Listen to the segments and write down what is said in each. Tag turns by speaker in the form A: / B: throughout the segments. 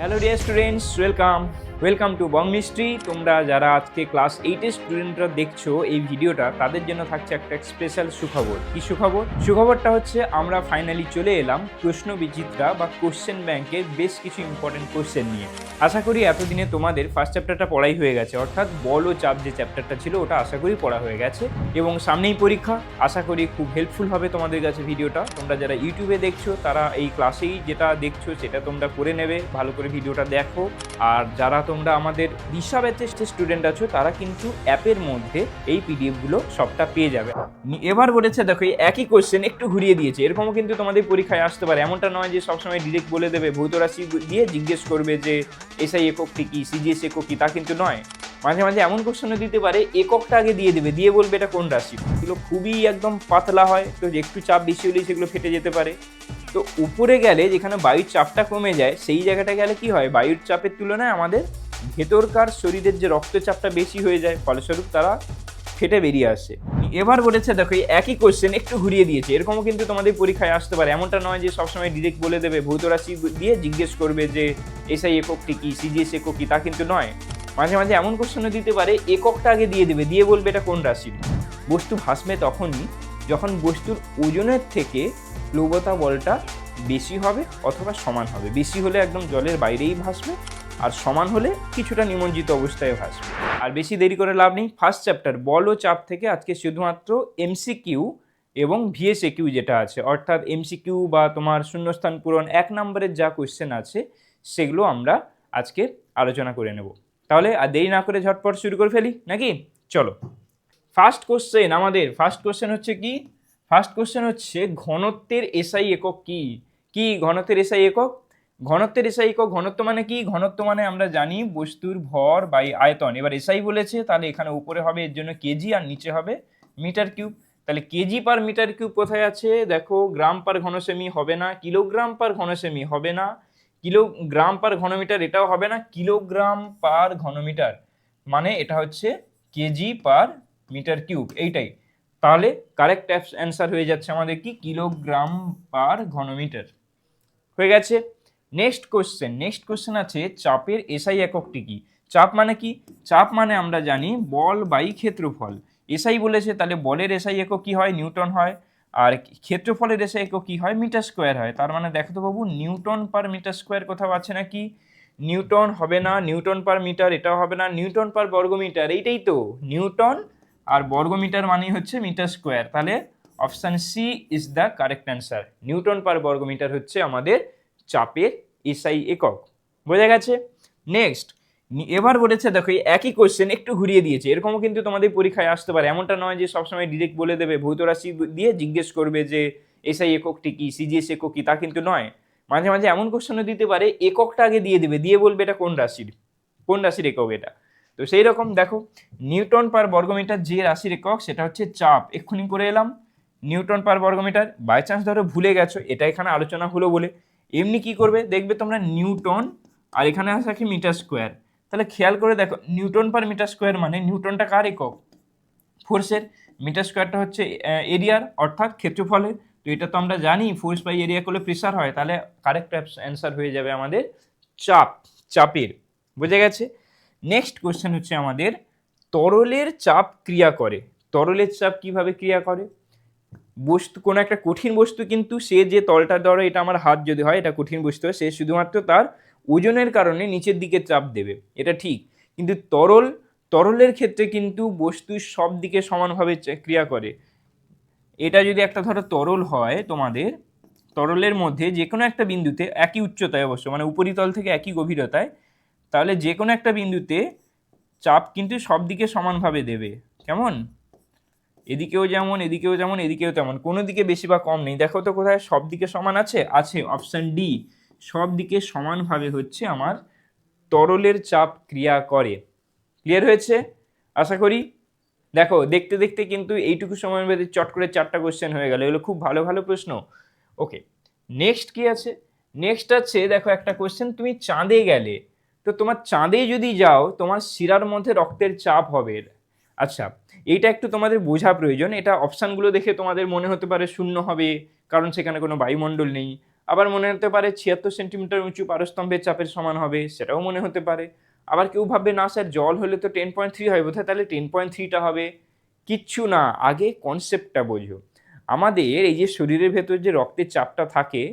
A: Hello dear students, welcome to Bong mystery. তোমরা যারা আজকে ক্লাস 8-এর স্টুডেন্টরা দেখছো এই ভিডিওটা, তাদের জন্য থাকছে একটা স্পেশাল সুখবর। কি সুখবর? সুখবরটা হচ্ছে আমরা ফাইনালি চলে এলাম প্রশ্ন বিচিত্রা বা কোশ্চেন ব্যাংকের বেশ কিছু ইম্পর্টেন্ট কোশ্চেন নিয়ে। আশা করি এতদিনে তোমাদের ফার্স্ট চ্যাপ্টারটা পড়াই হয়ে গেছে, অর্থাৎ বল ও চাপ যে চ্যাপ্টারটা ছিল ওটা আশা করি পড়া হয়ে গেছে এবং সামনেই পরীক্ষা। আশা করি খুব হেল্পফুল হবে তোমাদের কাছে ভিডিওটা। তোমরা যারা ইউটিউবে দেখছো তারা এই ক্লাসেই যেটা দেখছো সেটা তোমরা করে নেবে, ভালো করে ভিডিওটা দেখো। আর যারা তোমরা আমাদের দিশা ব্যাচের স্টুডেন্ট আছো তারা কিন্তু অ্যাপের মধ্যে এই পিডিএফগুলো সবটা পেয়ে যাবে। এবার বলেছে দেখো এই একই কোশ্চেন একটু ঘুরিয়ে দিয়েছে, এরকমও কিন্তু তোমাদের পরীক্ষায় আসতে পারে। এমনটা নয় যে সবসময় ডিরেক্ট বলে দেবে, ভৌত রাশি দিয়ে জিজ্ঞেস করবে যে এসআই এককটি কি, সিজিএস একক কি, তা কিন্তু নয়। মাঝে মাঝে এমন কোশ্চেনও দিতে পারে এককটা আগে দিয়ে দেবে, দিয়ে বলবে এটা কোন রাশি। এগুলো খুবই একদম পাতলা হয়, তো একটু চাপ বেশি হলেই সেগুলো ফেটে যেতে পারে। তো উপরে গেলে যেখানে বায়ুর চাপটা কমে যায় সেই জায়গাটা গেলে কি হয়, বায়ুর চাপের তুলনায় আমাদের ভেতরকার শরীরের যে রক্তচাপটা বেশি হয়ে যায়, ফলস্বরূপ তারা ফেটে বেরিয়ে আসে। এবার বলেছে দেখো এই একই কোশ্চেন একটু ঘুরিয়ে দিয়েছে, এরকমও কিন্তু তোমাদের পরীক্ষায় আসতে পারে। এমনটা নয় যে সবসময় ডিরেক্ট বলে দেবে, ভৌত রাশি দিয়ে জিজ্ঞেস করবে যে এসআই এককটি কি, সিজিএস একক কি, তা কিন্তু নয়। মাঝে মাঝে এমন কোশ্চেনও দিতে পারে এককটা আগে দিয়ে দেবে, দিয়ে বলবে এটা কোন রাশির। বস্তু ভাসবে তখনই যখন বস্তুর ওজনের থেকে প্লবতা বলটা বেশি হবে অথবা সমান হবে। বেশি হলে একদম জলের বাইরেই ভাসবে, আর সমান হলে কিছুটা নিমজ্জিত অবস্থায় ভাসবে। আর বেশি দেরি করে লাভ নেই, ফার্স্ট চ্যাপ্টার বল ও চাপ থেকে আজকে শুধুমাত্র এমসিকিউ এবং ভিএসএকিউ যেটা আছে, অর্থাৎ এমসিকিউ বা তোমার শূন্যস্থান পূরণ 1 নম্বরের যা কোয়েশ্চেন আছে সেগুলো আমরা আজকে আলোচনা করে নেব। তাহলে আর দেরি না করে ঝটপট শুরু করে ফেলি নাকি? চলো, ফার্স্ট কোশ্চেন হচ্ছে কি? ফার্স্ট কোশ্চেন হচ্ছে ঘনত্বের এসআই একক কি? কি ঘনত্বের এসআই একক? ঘনত্বের এসআই একক, ঘনত্ব মানে কি? ঘনত্ব মানে আমরা জানি বস্তুর ভর বাই আয়তন। এবার এসআই বলেছে, তাহলে এখানে উপরে হবে এর জন্য কেজি আর নিচে হবে মিটার কিউব। তাহলে কেজি পার মিটার কিউব কোথায় আছে? দেখো, গ্রাম পার ঘনসেমি হবে না, কিলোগ্রাম পার ঘনসেমি হবে না, কিলোগ্রাম পার ঘনমিটার এটাও হবে না, কিলোগ্রাম পার ঘনমিটার মানে এটা হচ্ছে কেজি পার মিটার কিউব, এইটাই। তাহলে কারেক্ট অ্যান্সার হয়ে যাচ্ছে আমাদের কি, কিলোগ্রাম পার ঘনমিটার। হয়ে গেছে। নেক্সট কোশ্চেন আছে চাপের এসআই এককটি কি? চাপ মানে কি? চাপ মানে আমরা জানি বল বাই ক্ষেত্রফল। এসআই বলেছে, তাহলে বলের এসআই একক কি হয়? নিউটন হয়। আর ক্ষেত্রফলের এসআই একক কি হয়? মিটার স্কোয়ার হয়। তার মানে দেখো তো বাবু, নিউটন পার মিটার স্কোয়ার কোথাও আছে নাকি? নিউটন হবে না, নিউটন পার মিটার এটাও হবে না, নিউটন পার বর্গমিটার, এইটাই তো নিউটন। আর বর্গমিটার মানেই হচ্ছে মিটার স্কোয়ার। তাহলে option C is the correct answer. Newton per বর্গমিটার হচ্ছে আমাদের চাপের এসআই একক। বোঝা গেছে? নেক্সট, এবার বলেছে দেখো এই একই কোশ্চেন একটু ঘুরিয়ে দিয়েছে, এরকমও কিন্তু তোমাদের পরীক্ষায় আসতে পারে। এমনটা নয় যে সবসময় ডিরেক্ট বলে দেবে, ভৌত রাশি দিয়ে জিজ্ঞেস করবে যে এসআই এককটি কি, সিজিএস একক কি, তা কিন্তু নয়। মাঝে মাঝে এমন কোশ্চেনও দিতে পারে এককটা আগে দিয়ে দেবে, দিয়ে বলবে এটা কোন রাশির একক এটা। তো সেই রকম দেখো, নিউটন পার বর্গমিটার যে রাশির একক সেটা হচ্ছে চাপ, এক্ষুনি করে এলাম নিউটন পার বর্গমিটার। বাই চান্স ধরো ভুলে গেছো, এটা এখানে আলোচনা হলো বলে, এমনি কি করবে দেখবে তোমরা, নিউটন আর এখানে আসা কি মিটার স্কোয়ার। তাহলে খেয়াল করে দেখো, নিউটন পার মিটার স্কোয়ার মানে নিউটনটা কার একক? ফোর্সের। মিটার স্কোয়ারটা হচ্ছে এরিয়ার অর্থাৎ ক্ষেত্রফলের। তো এটা তো আমরা জানি ফোর্স বাই এরিয়া করলে প্রেসার হয়। তাহলে কারেক্ট অ্যান্সার হয়ে যাবে আমাদের চাপের। বুঝে গেছে? নেক্সট কোশ্চেন হচ্ছে আমাদের তরলের চাপ ক্রিয়া করে। তরলের চাপ কিভাবে ক্রিয়া করে? বস্তু, কোনো একটা কঠিন বস্তু, কিন্তু সে যে তলটা, ধরো এটা আমার হাত যদি হয়, এটা কঠিন বস্তু হয়, সে শুধুমাত্র তার ওজনের কারণে নিচের দিকে চাপ দেবে, এটা ঠিক। কিন্তু তরলের ক্ষেত্রে কিন্তু বস্তু সব দিকে সমানভাবে ক্রিয়া করে। এটা যদি একটা ধরো তরল হয় তোমাদের, তরলের মধ্যে যে কোনো একটা বিন্দুতে একই উচ্চতায়, অবশ্য মানে উপরিতল থেকে একই গভীরতায়, তাহলে যে কোনো একটা বিন্দুতে চাপ কিন্তু সব দিকে সমানভাবে দেবে। কেমন? এদিকেও যেমন, এদিকেও যেমন, এদিকেও তেমন, কোনো দিকে বেশি বা কম নেই। দেখো তো কোথায় সব দিকে সমান আছে? আছে, অপশন ডি। সব দিকে সমানভাবে হচ্ছে আমার তরলের চাপ ক্রিয়া করে। ক্লিয়ার হয়েছে আশা করি? দেখো, দেখতে দেখতে কিন্তু এইটুকু সময়ের মধ্যে চট করে 4টা কোশ্চেন হয়ে গেল, এগুলো খুব ভালো ভালো প্রশ্ন। ওকে, নেক্সট কি আছে? নেক্সট আছে দেখো একটা কোশ্চেন, তুমি চাঁদে গেলে, তো তোমার চাঁদে যদি যাও তোমার শিরার মধ্যে রক্তের চাপ হবে। আচ্ছা, এইটা একটু তোমাদের বোঝা প্রয়োজন। এটা অপশানগুলো দেখে তোমাদের মনে হতে পারে শূন্য হবে, কারণ সেখানে কোনো বায়ুমণ্ডল নেই। আবার মনে হতে পারে 76 সেন্টিমিটার উঁচু পারস্তম্ভের চাপের সমান হবে, সেটাও মনে হতে পারে। আবার কেউ ভাববে না স্যার জল হলে তো 10.3 হয় বোধহয়, তাহলে 10.3টা হবে। কিচ্ছু না, আগে কনসেপ্টটা বোঝো। আমাদের এই যে শরীরের ভেতর যে রক্তের চাপটা থাকে,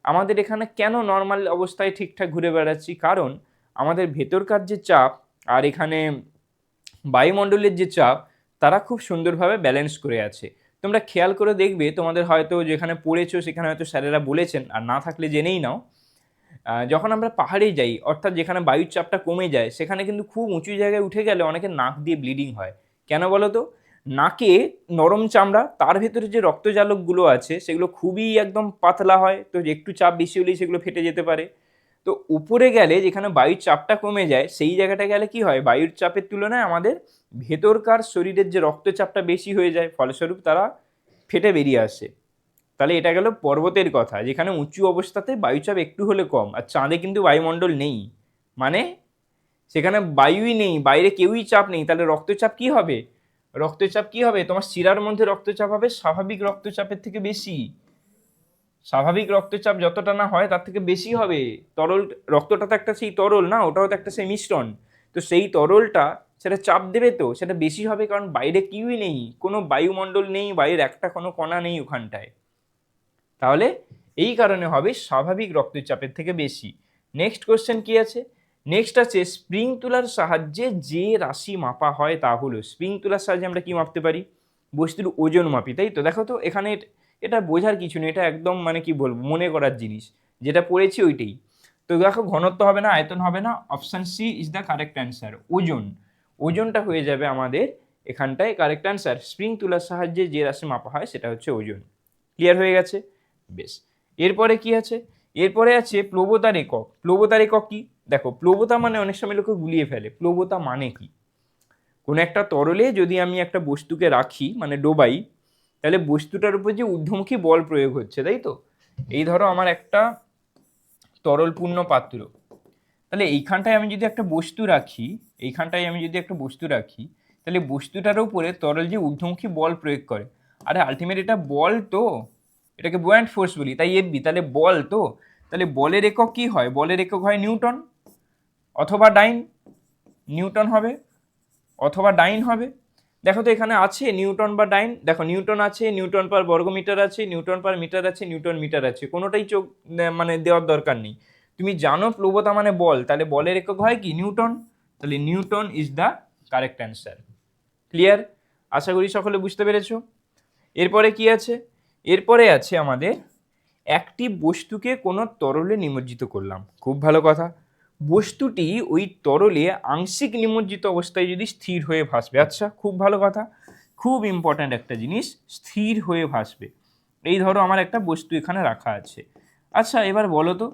A: আমাদের এখানে কেন নর্মাল অবস্থায় ঠিকঠাক ঘুরে বেড়াচ্ছি, কারণ আমাদের ভেতরকার যে চাপ আর এখানে বায়ুমণ্ডলের যে চাপ, তারা খুব সুন্দরভাবে ব্যালেন্স করে আছে। তোমরা খেয়াল করে দেখবে, তোমাদের হয়তো যেখানে পড়েছো সেখানে হয়তো স্যারেরা বলেছেন, আর না থাকলে জেনেই নাও। যখন আমরা পাহাড়ে যাই, অর্থাৎ যেখানে বায়ুর চাপটা কমে যায়, সেখানে কিন্তু খুব উঁচু জায়গায় উঠে গেলে অনেকের নাক দিয়ে ব্লিডিং হয়। কেন বলো তো? নাকে নরম চামড়া, তার ভেতরে যে রক্তজালকগুলো আছে সেগুলো খুবই একদম পাতলা হয়, তো একটু চাপ বেশি হলেই সেগুলো ফেটে যেতে পারে। তো উপরে গেলে যেখানে বায়ুর চাপটা কমে যায়, সেই জায়গাটা গেলে কি হয়, বায়ুর চাপের তুলনায় আমাদের ভেতরকার শরীরের যে রক্তচাপটা বেশি হয়ে যায়, ফলস্বরূপ তারা ফেটে বেরিয়ে আসে। তাহলে এটা গেল পর্বতের কথা, যেখানে উঁচু অবস্থাতে বায়ুচাপ একটু হলে কম। আর চাঁদে কিন্তু বায়ুমণ্ডল নেই, মানে সেখানে বায়ুই নেই, বাইরে কেউই চাপ নেই, তাহলে রক্তচাপ কি হবে? রক্তচাপ কি হবে? তোমার শিরার মধ্যে রক্তচাপ হবে স্বাভাবিক রক্তচাপের থেকে বেশি। স্বাভাবিক রক্তচাপ যতটা না হয় তার থেকে বেশি হবে। তরল রক্তটা তো একটা সেই তরল না, ওটাও তো একটা সেই মিশ্রণ। তো সেই তরলটা সেটা চাপ দেবে, তো সেটা বেশি হবে, কারণ বাইরে কিউই নেই, কোনো বায়ুমণ্ডল নেই, বাইরের একটা কোনো কণা নেই ওখানটায়। তাহলে এই কারণে হবে স্বাভাবিক রক্তচাপের থেকে বেশি। নেক্সট কোশ্চেন কি আছে? নেক্সট আছে স্প্রিং তুলার সাহায্যে যে রাশি মাপা হয় তা হলো। স্প্রিং তুলার সাহায্যে আমরা কি মাপতে পারি? বস্তুর ওজন মাপি, তাই তো? দেখো তো এখানে এটা বোঝার কিছু নেই, এটা একদম মানে কি বলবো, মনে করার জিনিস, যেটা পড়েছি ওইটাই। তো দেখো ঘনত্ব হবে না, আয়তন হবে না, option C is the correct answer. ওজন, ওজনটা হয়ে যাবে আমাদের এখানটায় কারেক্ট অ্যান্সার। স্প্রিং তুলার সাহায্যে যে রাশি মাপা হয় সেটা হচ্ছে ওজন। ক্লিয়ার হয়ে গেছে? বেশ। এরপরে কি আছে? এরপরে আছে প্লবতার একক। প্লবতার একক কি? দেখো, প্লবতা মানে অনেক সময় লোকে গুলিয়ে ফেলে, প্লবতা মানে কি? কোনো একটা তরলে যদি আমি একটা বস্তুকে রাখি, মানে ডোবাই, তাহলে বস্তুটার উপর যে ঊর্ধ্বমুখী বল প্রয়োগ হচ্ছে, তাই তো? এই ধরো আমার একটা তরলপূর্ণ পাত্র, তাহলে এইখানটায় আমি যদি একটা বস্তু রাখি, তাহলে বস্তুটার উপরে তরল যে ঊর্ধ্বমুখী বল প্রয়োগ করে, আরে আলটিমেট এটা বল তো, এটাকে বুয়ান্ট ফোর্স বলি, তাই এফবি, তাহলে বল তো। তাহলে বলের একক কি হয়? বলের একক হয় নিউটন অথবা ডাইন। নিউটন হবে অথবা ডাইন হবে। দেখো তো এখানে আছে নিউটন বা ডাইন। দেখো নিউটন আছে, নিউটন পার বর্গমিটার আছে, নিউটন পার মিটার আছে, নিউটন মিটার আছে, কোনোটাই চোখ মানে দেওয়ার দরকার নেই। তুমি জানো প্লবতা মানে বল, তাহলে বলের একক হয় কি? নিউটন। তাহলে newton is the correct answer. Clear? আশা করি সকলে বুঝতে পেরেছো। এরপরে কি আছে? এরপরে আছে আমাদের একটি বস্তুকে কোনো তরলে নিমজ্জিত করলাম। খুব ভালো কথা। বস্তুটি ওই তরলে আংশিক নিমজ্জিত অবস্থায় যদি স্থির হয়ে ভাসবে। আচ্ছা, খুব ভালো কথা, খুব ইম্পর্ট্যান্ট একটা জিনিস, স্থির হয়ে ভাসবে। এই ধরো আমার একটা বস্তু এখানে রাখা আছে। আচ্ছা এবার বলো তো,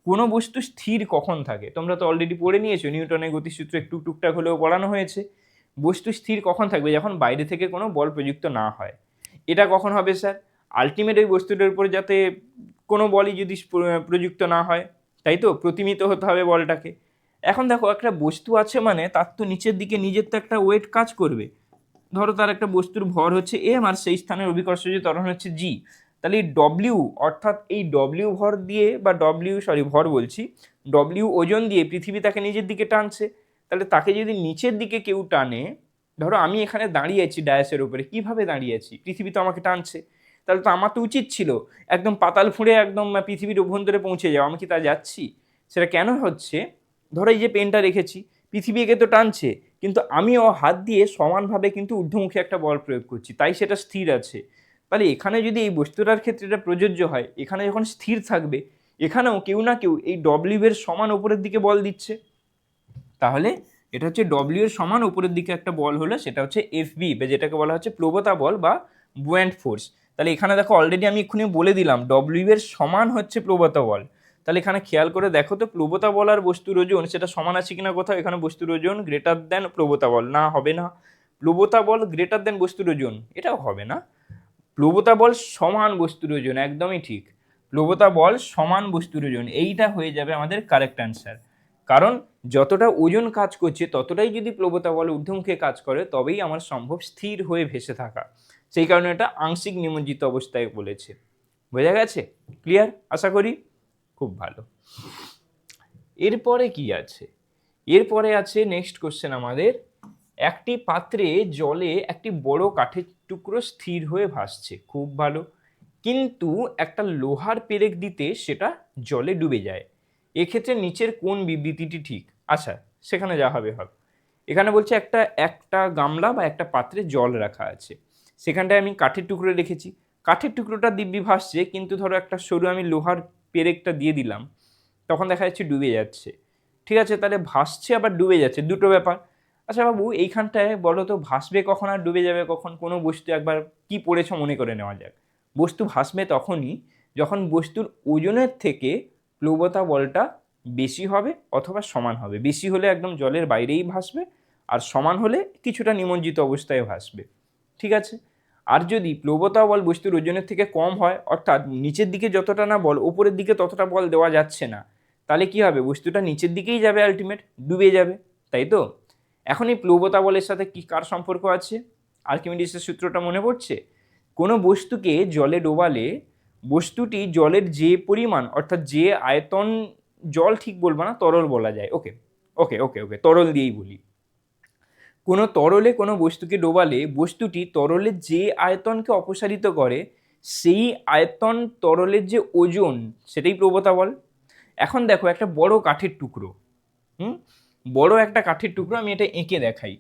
A: কোনো বস্তু স্থির কখন থাকে? তোমরা তো অলরেডি পড়ে নিয়েছো, নিউটনের গতিসূত্র একটু টুকটাক হলেও পড়ানো হয়েছে। বস্তু স্থির কখন থাকবে? যখন বাইরে থেকে কোনো বল প্রযুক্ত না হয়। এটা কখন হবে স্যার? আলটিমেট ওই বস্তুটার উপরে যাতে কোনো বলই যদি প্রযুক্ত না হয়, তাই তো? প্রতিমিত হতে হবে বলটাকে। এখন দেখো একটা বস্তু আছে মানে তার তো নিচের দিকে নিজের তো একটা ওয়েট কাজ করবে। ধরো তার একটা বস্তুর ভর হচ্ছে এম, আর সেই স্থানের অভিকর্ষজ ত্বরণ হচ্ছে জি। তাহলে এই ডব্লিউ, অর্থাৎ এই ডব্লিউ ভর দিয়ে, বা ভর বলছি, ডব্লিউ ওজন দিয়ে পৃথিবী তাকে নিজের দিকে টানছে। তাহলে তাকে যদি নিচের দিকে কেউ টানে, ধরো আমি এখানে দাঁড়িয়ে আছি ডায়াসের উপরে, কিভাবে দাঁড়িয়ে আছি? পৃথিবী তো আমাকে টানছে। তাহলে তো আমার তো উচিত ছিল একদম পাতাল ফুঁড়ে একদম পৃথিবীর অভ্যন্তরে পৌঁছে যাওয়া। আমি কি তা যাচ্ছি? সেটা কেন হচ্ছে? ধরো এই যে পেনটা রেখেছি, পৃথিবী একে তো টানছে, কিন্তু আমিও হাত দিয়ে সমানভাবে কিন্তু ঊর্ধ্বমুখী একটা বল প্রয়োগ করছি, তাই সেটা স্থির আছে। তাহলে এখানে যদি এই বস্তুটার ক্ষেত্রে এটা প্রযোজ্য হয়, এখানে যখন স্থির থাকবে, এখানেও কেউ না কেউ এই ডব্লিউ এর সমান উপরের দিকে বল দিচ্ছে। তাহলে এটা হচ্ছে ডব্লিউ এর সমান উপরের দিকে একটা বল হলো, সেটা হচ্ছে এফবি, বা যেটাকে বলা হচ্ছে প্লবতা বল বা বুয়ান্ট ফোর্স। তাহলে এখানে দেখো অলরেডি আমি এক্ষুনি বলে দিলাম ডব্লিউ এর সমান হচ্ছে প্লবতা বল। তাহলে এখানে খেয়াল করে দেখো তো, প্লবতা বল আর বস্তুর ওজন সেটা সমান আছে কিনা কোথাও? এখানে বস্তুর ওজন গ্রেটার দেন প্লবতা বল, না হবে না। প্লবতা বল গ্রেটার দেন বস্তুর ওজন, এটাও হবে না। প্লবতা বল সমান বস্তুর ওজন, একদমই ঠিক। প্লবতা বল সমান বস্তুর ওজন, এইটা হয়ে যাবে আমাদের কারেক্ট অ্যান্সার। কারণ যতটা ওজন কাজ করছে ততটাই যদি প্লবতা বল ঊর্ধ্বমুখে কাজ করে, তবেই আমার সম্ভব স্থির হয়ে ভেসে থাকা। সেই কারণে এটা আংশিক নিমজ্জিত অবস্থায় বলেছে। বোঝা গেছে? ক্লিয়ার আশা করি। খুব ভালো। এরপরে কি আছে? এরপরে আছে নেক্সট কোশ্চেন আমাদের, একটি পাত্রে জলে একটি বড় কাঠের টুকরো স্থির হয়ে ভাসছে, খুব ভালো, কিন্তু একটা লোহার পেরেক দিতে সেটা জলে ডুবে যায়। এক্ষেত্রে নিচের কোন বিবৃতিটি ঠিক? আচ্ছা, সেখানে যা হবে হবে। এখানে বলছে একটা একটা গামলা বা একটা পাত্রে জল রাখা আছে, সেখানটায় আমি কাঠের টুকরো রেখেছি, কাঠের টুকরোটা দিব্যি ভাসছে, কিন্তু ধরো একটা সরু আমি লোহার পেরেকটা দিয়ে দিলাম, তখন দেখা যাচ্ছে ডুবে যাচ্ছে। ঠিক আছে, তাহলে ভাসছে আবার ডুবে যাচ্ছে, দুটো ব্যাপার। আচ্ছা বাবু, এইখানটায় বলো তো ভাসবে কখন আর ডুবে যাবে কখন? কোনো বস্তু একবার কি পড়েছ মনে করে নেওয়া যাক। বস্তু ভাসবে তখনই যখন বস্তুর ওজনের থেকে প্লবতা বলটা বেশি হবে অথবা সমান হবে। বেশি হলে একদম জলের বাইরেই ভাসবে, আর সমান হলে কিছুটা নিমজ্জিত অবস্থায় ভাসবে। ঠিক আছে, আর যদি প্লবতা বল বস্তুর ওজনের থেকে কম হয়, অর্থাৎ নিচের দিকে যতটা না বল ওপরের দিকে ততটা বল দেওয়া যাচ্ছে না, তাহলে কি হবে? বস্তুটা নিচের দিকেই যাবে, আলটিমেট ডুবে যাবে, তাই তো? এখন এই প্লবতা বলের সাথে কি কার সম্পর্ক আছে? আর্কিমিডিসের সূত্রটা মনে পড়ছে? কোনো বস্তুকে জলে ডোবালে বস্তুটি জলের যে পরিমাণ, অর্থাৎ যে আয়তন, জল ঠিক বলবো না, তরল বলা যায়, ওকে ওকে ওকে ওকে তরল দিয়েই বলি। কোনো তরলে কোনো বস্তুকে ডোবালে বস্তুটি তরলের যে আয়তনকে অপসারিত করে, সেই আয়তন তরলের যে ওজন, সেটাই প্লবতা বল। এখন দেখো একটা বড় কাঠের টুকরো, বড় একটা কাঠের টুকরো, আমি এটা এঁকে দেখাই।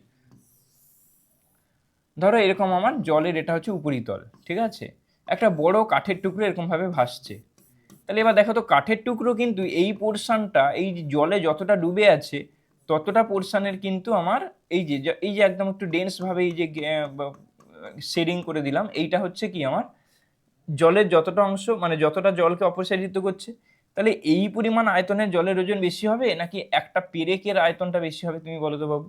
A: ধরো এরকম আমার জলের এটা হচ্ছে উপরিতল, ঠিক আছে, একটা বড় কাঠের টুকরো এরকম ভাবে ভাসছে। তাহলে এবার দেখো তো, কাঠের টুকরো কিন্তু এই পোর্শনটা, এই জলে যতটা ডুবে আছে ততটা পোর্শনের কিন্তু আমার এই যে একদম একটু ডেন্স ভাবে এই যে শেডিং করে দিলাম, এইটা হচ্ছে কি আমার জলের যতটা অংশ, মানে যতটা জলকে অপসারিত করছে। তাহলে এই পরিমাণ আয়তনের জলের ওজন বেশি হবে নাকি একটা পেরেকের আয়তনটা বেশি হবে, তুমি বলো তো বাবু?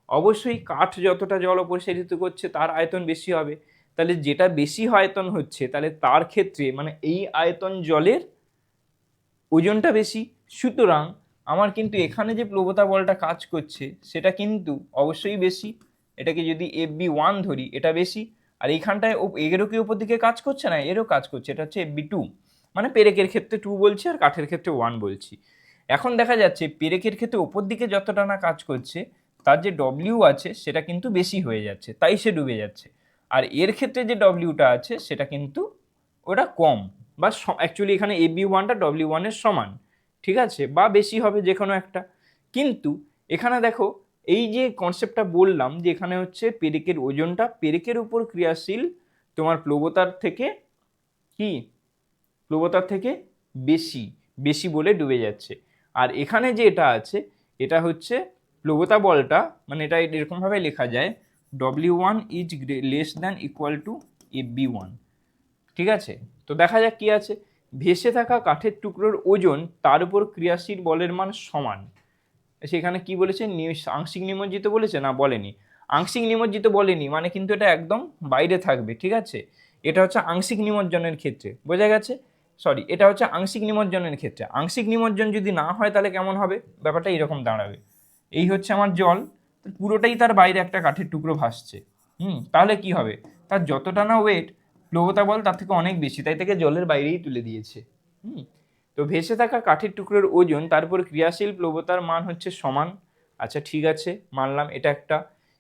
A: অবশ্যই কাঠ যতটা জল অপসারিত করছে তার আয়তন বেশি হবে। তাহলে যেটা বেশি আয়তন হচ্ছে, তাহলে তার ক্ষেত্রে মানে এই আয়তন জলের ওজনটা বেশি। সুতরাং আমার কিন্তু এখানে যে প্লবতা বলটা কাজ করছে সেটা কিন্তু অবশ্যই বেশি। এটাকে যদি FB1 ধরি, এটা বেশি। আর এইখানটায় এরও কি উপর দিকে কাজ করছে না, এরও কাজ করছে, এটা হচ্ছে FB2। মানে পেরেকের ক্ষেত্রে 2 বলছি আর কাঠের ক্ষেত্রে 1 বলছি। এখন দেখা যাচ্ছে পেরেকের ক্ষেত্রে ওপর দিকে যতটা না কাজ করছে, তার যে ডব্লিউ আছে সেটা কিন্তু বেশি হয়ে যাচ্ছে, তাই সে ডুবে যাচ্ছে। আর এর ক্ষেত্রে যে ডব্লিউটা আছে সেটা কিন্তু ওটা কম, বা অ্যাকচুয়ালি এখানে FB1টা W1-এর সমান, ঠিক আছে, বা বেশি হবে যে কোনো একটা। কিন্তু এখানে দেখো, এই যে কনসেপ্টটা বললাম যে এখানে হচ্ছে পেরেকের ওজনটা পেরেকের উপর ক্রিয়াশীল তোমার প্লবতার থেকে কি, প্লবতার থেকে বেশি বেশি বলে ডুবে যাচ্ছে। আর এখানে যে এটা আছে, এটা হচ্ছে প্লবতা বলটা, মানে এটা এরকমভাবে লেখা যায় W1 is less than equal to FB1। ঠিক আছে, তো দেখা যাক কি আছে। ভেসে থাকা কাঠের টুকরোর ওজন তার উপর ক্রিয়াশীল বলের মান সমান। সেখানে কি বলেছে, আংশিক নিমজ্জিত বলেছে না, বলেনি। আংশিক নিমজ্জিত বলেনি, মানে কিন্তু এটা একদম বাইরে থাকবে, ঠিক আছে। এটা হচ্ছে আংশিক নিমজ্জনের ক্ষেত্রে, বোঝা গেছে? সরি, এটা হচ্ছে আংশিক নিমজ্জনের ক্ষেত্রে। আংশিক নিমজ্জন যদি না হয় তাহলে কেমন হবে ব্যাপারটা? এরকম দাঁড়াবে, এই হচ্ছে আমার জল, পুরোটাই তার বাইরে একটা কাঠের টুকরো ভাসছে। তাহলে কি হবে? তার যতটা না ওয়েট, প্লবতা বল তার থেকে অনেক বেশি, তাই থেকে জলের বাইরেই তুলে দিয়েছে। তো ভেসে থাকা কাঠের টুকরোর ওজন তারপর ক্রিয়াশীল প্লবতার মান হচ্ছে সমান। আচ্ছা ঠিক আছে, মানলাম এটা একটা।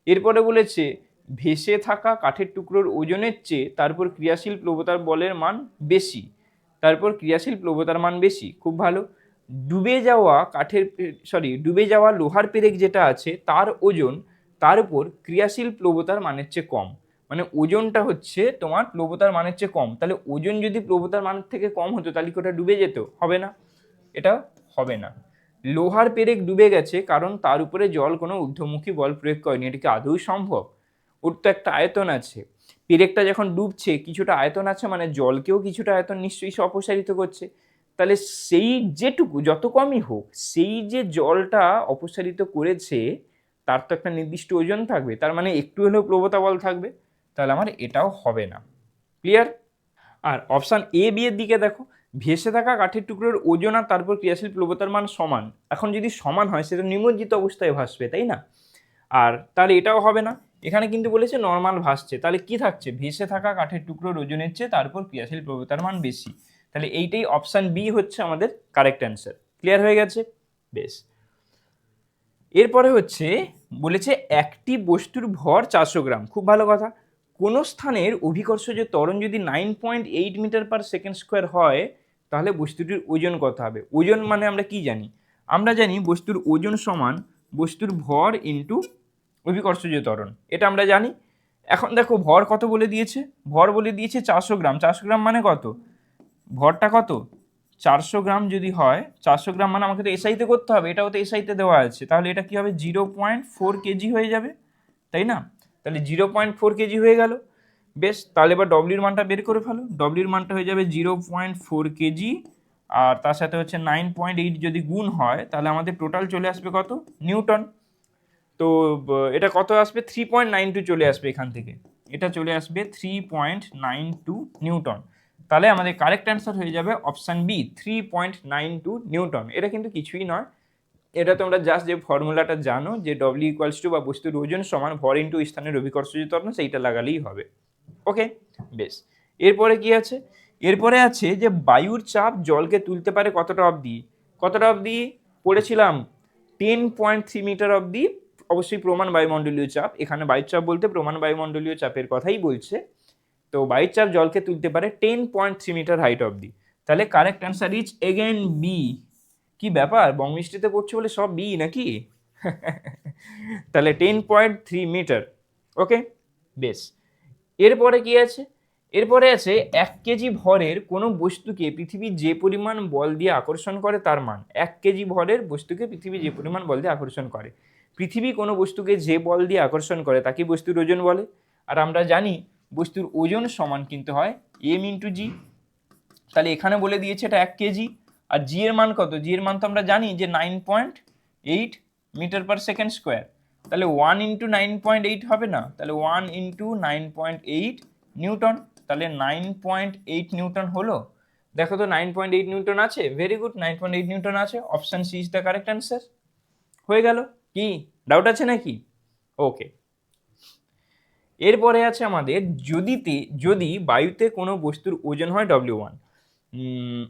A: এরপরে বলেছে ভেসে থাকা কাঠের টুকরোর ওজনের চেয়ে তারপর ক্রিয়াশীল প্লবতার বলের মান বেশি, তারপর ক্রিয়াশীল প্লবতার মান বেশি, খুব ভালো। ডুবে যাওয়া লোহার পেরেক যেটা আছে তার ওজন তার উপর ক্রিয়াশীল প্লবতার মানের চেয়ে কম। মানে ওজনটা হচ্ছে তোমার প্লবতার মানের চেয়ে কম, তাহলে ওজন যদি প্লবতার মানের থেকে কম হতো তাহলে কি ওটা ডুবে যেত? হবে না, এটা হবে না। লোহার পেরেক ডুবে গেছে কারণ তার উপরে জল কোনো ঊর্ধ্বমুখী বল প্রয়োগ করেনি। এটা কি আদৌ সম্ভব? ওর তো একটা আয়তন আছে, পেরেকটা যখন ডুবছে কিছুটা আয়তন আছে, মানে জলকেও কিছুটা আয়তন নিশ্চয়ই সে অপসারিত করছে। তাহলে সেই যেটুকু যত কমই হোক, সেই যে জলটা অপসারিত করেছে তার তো একটা নির্দিষ্ট ওজন থাকবে, তার মানে একটু হলেও প্লবতা বল থাকবে। তাহলে আমার এটাও হবে না। ক্লিয়ার? আর অপশান A, B এর দিকে দেখো, ভেসে থাকা কাঠের টুকরোর ওজন আর তারপর ক্রিয়াশীল প্লবতার মান সমান। এখন যদি সমান হয় সেটা নিমজ্জিত অবস্থায় ভাসবে, তাই না? আর তাহলে এটাও হবে না। এখানে কিন্তু বলেছে নর্মাল ভাসছে, তাহলে কি থাকছে? ভেসে থাকা কাঠের টুকরোর ওজনের চেয়ে তারপর ক্রিয়াশীল প্লবতার মান বেশি। তাহলে এইটাই অপশান বি হচ্ছে আমাদের কারেক্ট অ্যান্সার। ক্লিয়ার হয়ে গেছে? বেশ। এরপরে হচ্ছে বলেছে একটি বস্তুর ভর 400 গ্রাম। খুব ভালো কথা। কোনো স্থানের অভিকর্ষজ ত্বরণ যদি 9.8 মিটার পার সেকেন্ড স্কোয়ার হয় তাহলে বস্তুটির ওজন কত হবে? ওজন মানে আমরা কি জানি? আমরা জানি বস্তুর ওজন সমান বস্তুর ভর ইন্টু অভিকর্ষজ ত্বরণ, এটা আমরা জানি। এখন দেখো ভর কত বলে দিয়েছে, ভর বলে দিয়েছে 400 গ্রাম। 400 গ্রাম মানে কত? ভরটা কত? 400 গ্রাম যদি হয়, 400 গ্রাম মানে আমাকে তো এসআইতে করতে হবে, এটাও তো এসআইতে দেওয়া আছে, তাহলে এটা কি হবে? 0.4 কেজি হয়ে যাবে, তাই না? তাহলে 0.4 কেজি হয়ে গেল। বেশ, তাহলে এবার ডব্লিউর মানটা বের করে ফেলো। ডব্লিউর মানটা হয়ে যাবে 0.4 কেজি, আর তার সাথে হচ্ছে 9.8 যদি গুণ হয় তাহলে আমাদের টোটাল চলে আসবে কত? নিউটন। তো এটা কত আসবে? 3.92 চলে আসবে এখান থেকে, এটা চলে আসবে 3.92 নিউটন। তাহলে আমাদের কারেক্ট অ্যান্সার হয়ে যাবে অপশান বি, 3.92 নিউটন। এটা কিন্তু কিছুই নয়, এটা তোমরা জাস্ট যে ফর্মুলাটা জানো যে ডব্লিউ ইকুয়ালস টু বা বস্তুর ওজন সমান ভর ইন্টু স্থানের অভিকর্ষজ ত্বরণ, সেইটা লাগালেই হবে। ওকে, বেশ। এরপরে কি আছে? এরপরে আছে যে বায়ুর চাপ জলকে তুলতে পারে কতটা অবধি? কতটা অবধি পড়েছিলাম? 10.3 মিটার অবধি। অবশ্যই প্রমাণ বায়ুমণ্ডলীয় চাপ, এখানে বায়ুর চাপ বলতে প্রমাণ বায়ুমণ্ডলীয় চাপের কথাই বলছে। তো বায়ুর চাপ জলকে তুলতে পারে 10.3 মিটার হাইট অবধি। তাহলে correct answer is again B. কি ব্যাপার, বঙ্গমিষ্টিতে পড়ছে বলে সব বি নাকি? তাহলে 10.3 মিটার। ওকে, বেশ। এরপরে কি আছে? এরপরে আছে 1 কেজি ভরের কোনো বস্তুকে পৃথিবী যে পরিমাণ বল দিয়ে আকর্ষণ করে তার মান। 1 কেজি ভরের বস্তুকে পৃথিবী যে পরিমাণ বল দিয়ে আকর্ষণ করে, পৃথিবী কোনো বস্তুকে যে বল দিয়ে আকর্ষণ করে তাকে বস্তুর ওজন বলে। আর আমরা জানি বস্তুর ওজন সমান কিন্তু হয় এম ইন্টু জি। তাহলে এখানে বলে দিয়েছে এটা 1 কেজি। আর জি এর মান কত? জি এর মান তো আমরা জানি যে 9.8 মিটার পার সেকেন্ড স্কোয়ার। তাহলে 1 ইন্টু 9.8 হবে না? তাহলে 1 ইন্টু 9.8 নিউটন। তাহলে 9.8 নিউটন হলো। দেখো তো 9.8 নিউটন আছে। ভেরি গুড, 9.8 নিউটন আছে। Option C is the correct answer. হয়ে গেল? কি ডাউট আছে নাকি? ওকে। এরপরে আছে আমাদের যদি বায়ুতে কোনো বস্তুর ওজন হয় W1।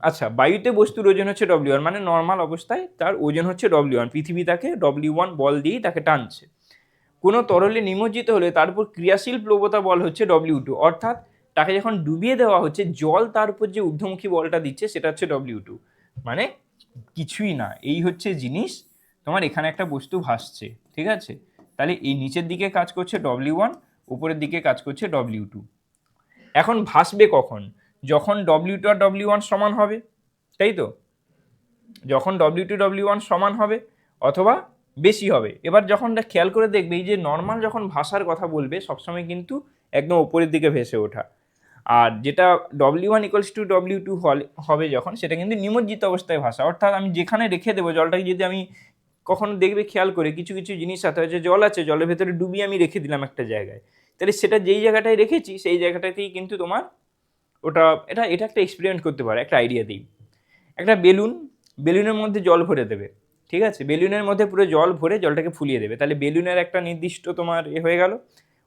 A: আচ্ছা, বায়ুতে বস্তুর ওজন হচ্ছে W1, মানে নর্মাল অবস্থায় তার ওজন হচ্ছে W1, পৃথিবী তাকে W1 বল দিয়েই তাকে টানছে। কোনো তরলে নিমজ্জিত হলে তার উপর ক্রিয়াশীল প্লবতা বল হচ্ছে W2, অর্থাৎ তাকে যখন ডুবিয়ে দেওয়া হচ্ছে জল তার উপর যে ঊর্ধ্বমুখী বলটা দিচ্ছে সেটা হচ্ছে W2। মানে কিছুই না, এই হচ্ছে জিনিস। তোমার এখানে একটা বস্তু ভাসছে, ঠিক আছে? তাহলে এই নিচের দিকে কাজ করছে W1, উপরের দিকে কাজ করছে W2। এখন ভাসবে কখন? যখন W2 আর W1 সমান হবে, তাই তো? যখন W2 W1 সমান হবে অথবা বেশি হবে। এবার যখন খেয়াল করে দেখবে এই যে নর্মাল যখন ভাষার কথা বলবে সবসময় কিন্তু একদম উপরের দিকে ভেসে ওঠা, আর যেটা W1 ইকুয়ালস টু W2 হবে যখন, সেটা কিন্তু নিমজ্জিত অবস্থায় ভাষা। অর্থাৎ আমি যেখানে রেখে দেবো জলটাকে, যদি আমি কখনো দেখবে খেয়াল করে কিছু কিছু জিনিস সাথে হচ্ছে জল আছে, জলের ভেতরে ডুবিয়ে আমি রেখে দিলাম একটা জায়গায়, তাহলে সেটা যেই জায়গাটায় রেখেছি সেই জায়গাটাতেই কিন্তু তোমার ওটা এটা একটা এক্সপেরিমেন্ট করতে পারে। একটা আইডিয়া দিই। একটা বেলুনের মধ্যে জল ভরে দেবে, ঠিক আছে? বেলুনের মধ্যে পুরো জল ভরে জলটাকে ফুলিয়ে দেবে। তাহলে বেলুনের একটা নির্দিষ্ট তোমার হয়ে গেল,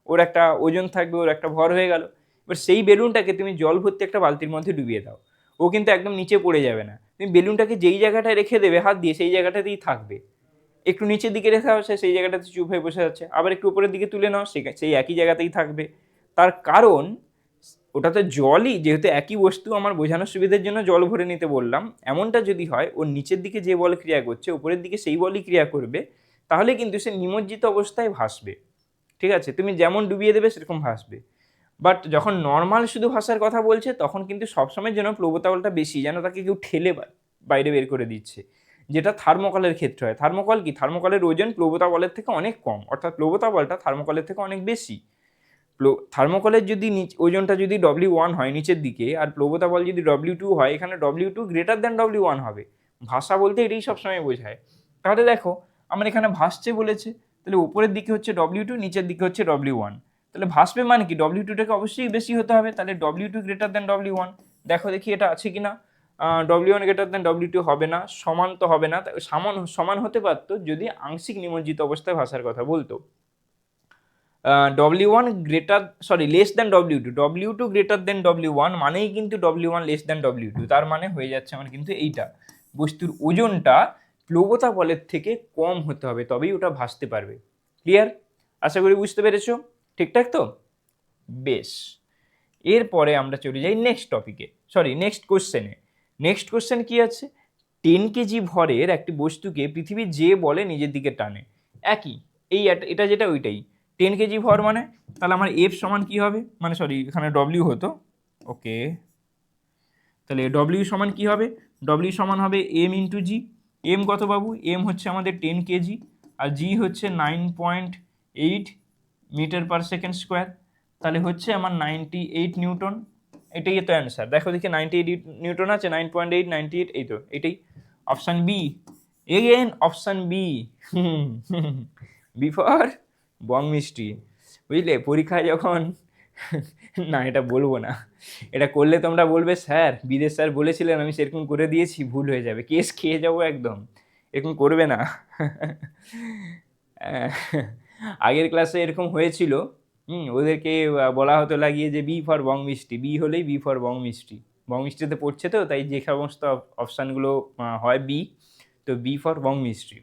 A: ওর একটা ওজন থাকবে, ওর একটা ভর হয়ে গেল। এবার সেই বেলুনটাকে তুমি জল ভর্তি একটা বালতির মধ্যে ডুবিয়ে দাও, ও কিন্তু একদম নিচে পড়ে যাবে না। তুমি বেলুনটাকে যেই জায়গাটায় রেখে দেবে হাত দিয়ে সেই জায়গাটাতেই থাকবে। একটু নিচের দিকে রেখে আসে সেই জায়গাটাতে চুপ হয়ে বসে যাচ্ছে, আবার একটু উপরের দিকে তুলে নাও সেই একই জায়গাতেই থাকবে। তার কারণ ওটাতে জলই, যেহেতু একই বস্তু, আমার বোঝানোর সুবিধার জন্য জল ভরে নিতে বললাম। এমনটা যদি হয় ওর নিচের দিকে যে বল ক্রিয়া করছে উপরের দিকে সেই বলই ক্রিয়া করবে, তাহলে কিন্তু সে নিমজ্জিত অবস্থায় ভাসবে, ঠিক আছে? তুমি যেমন ডুবিয়ে দেবে সেরকম ভাসবে। বাট যখন নর্মাল শুধু ভাষার কথা বলছে তখন কিন্তু সবসময়ের জন্য প্লবতা বলটা বেশি, যেন তাকে কেউ ঠেলে বাইরে বের করে দিচ্ছে, যেটা থার্মোকলের ক্ষেত্রে হয়। থার্মোকল কি, থার্মোকলের ওজন প্লবতা বলের থেকে অনেক কম, অর্থাৎ প্লবতা বলটা থার্মোকলের থেকে অনেক বেশি। থার্মোকলের যদি ওজনটা যদি W1 হয় নিচের দিকে, আর প্লবতা বল যদি W2 হয়, এখানে W2 গ্রেটার দ্যান W1 হবে। ভাষা বলতে এটাই সবসময় বোঝায়। তাহলে দেখো আমার এখানে ভাসছে বলেছে, তাহলে উপরের দিকে হচ্ছে W2, নিচের দিকে হচ্ছে W1। তাহলে ভাসবে মানে কি W2টাকে অবশ্যই বেশি হতে হবে, তাহলে W2 গ্রেটার দ্যান W1। দেখো দেখি এটা আছে কিনা। W1 গ্রেটার দ্যান W2 হবে না, সমান তো হবে না। সমান হতে পারতো যদি আংশিক নিমজ্জিত অবস্থায় ভাষার কথা বলতো। W1 greater less than W2, W2 greater than W1 মানেই কিন্তু W1 লেস দ্যান W2, তার মানে হয়ে যাচ্ছে আমার কিন্তু এইটা, বস্তুর ওজনটা প্লবতা বলের থেকে কম হতে হবে তবেই ওটা ভাসতে পারবে। ক্লিয়ার? আশা করি বুঝতে পেরেছো, ঠিকঠাক তো? বেশ, এরপরে আমরা চলে যাই নেক্সট টপিকে, নেক্সট কোশ্চেনে। নেক্সট কোশ্চেন কি আছে? 10 কেজি ভরের একটি বস্তুকে পৃথিবীর যে বলে নিজের দিকে টানে, একই এটা যেটা ওইটাই। 10 কেজি ভর মানে তাহলে আমার এফ সমান কি হবে, মানে এখানে ডব্লিউ হতো, ওকে, তাহলে ডব্লিউ সমান কি হবে? ডব্লিউ সমান হবে এম ইন্টু জি। এম কত বাবু? এম হচ্ছে আমাদের 10 কেজি, আর জি হচ্ছে 9.8 মিটার পার সেকেন্ড স্কোয়ার, তাহলে হচ্ছে আমার 98 নিউটন। এটাই তো অ্যান্সার। দেখো দেখি 98 নিউটন আছে, 9.8, 98, এই তো এটাই option B. Again option B, B for Bong mishti. বুঝলে, পরীক্ষায় যখন না এটা বলবো না, এটা করলে তোমরা বলবে স্যার বিদেশ স্যার বলেছিলেন আমি সেরকম করে দিয়েছি, ভুল হয়ে যাবে, কেস খেয়ে যাবো একদম, এরকম করবে না। আগের ক্লাসে এরকম হয়েছিল, ওদেরকে বলা হতো লাগিয়ে যে বি ফর বং মিষ্টি, বি হলেই বি ফর বং মিষ্টি, বং মিষ্টিতে পড়ছে তো, তাই যে সমস্ত অপশানগুলো হয় বি, তো বি ফর বং মিষ্টি।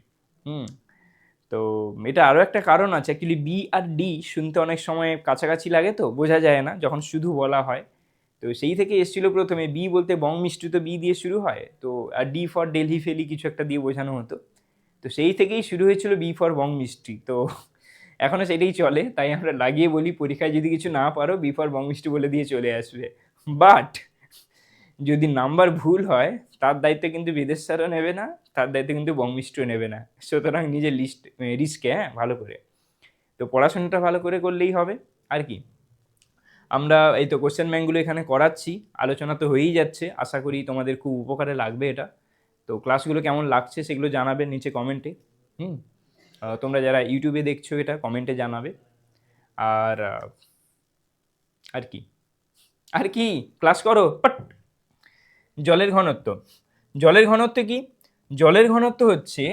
A: তো এটা আরও একটা কারণ আছে, অ্যাকচুয়ালি বি আর ডি শুনতে অনেক সময় কাছাকাছি লাগে তো বোঝা যায় না যখন শুধু বলা হয়, তো সেই থেকে এসেছিলো প্রথমে বি বলতে বং মিষ্টি তো বি দিয়ে শুরু হয়, তো আর ডি ফর ডেলহি ফেলি কিছু একটা দিয়ে বোঝানো হতো, তো সেই থেকেই শুরু হয়েছিল বি ফর বং মিষ্টি, তো এখনও সেটাই চলে, তাই আমরা লাগিয়ে বলি পরীক্ষায় যদি কিছু না পারো বি ফর বং মিষ্টি বলে দিয়ে চলে আসবে। বাট যদি নাম্বার ভুল হয় তার দায়িত্ব কিন্তু বিদেশ স্যারও নেবে না, তার দায়িত্ব কিন্তু বং মিষ্টিও নেবে না, সুতরাং নিজের রিস্কে, ভালো করে, তো পড়াশোনাটা ভালো করে করলেই হবে আর কি। আমরা এই তো কোশ্চেন ব্যাঙ্কগুলো এখানে করাচ্ছি, আলোচনা তো হয়েই যাচ্ছে, আশা করি তোমাদের খুব উপকারে লাগবে এটা। তো ক্লাসগুলো কেমন লাগছে সেগুলো জানাবে নিচে কমেন্টে। তোমরা যারা ইউটিউবে দেখছো এটা কমেন্টে জানাবে। আর আর কি আর কি ক্লাস করো। জলের ঘনত্ব, জলের ঘনত্ব কি? জলের ঘনত্ব হচ্ছে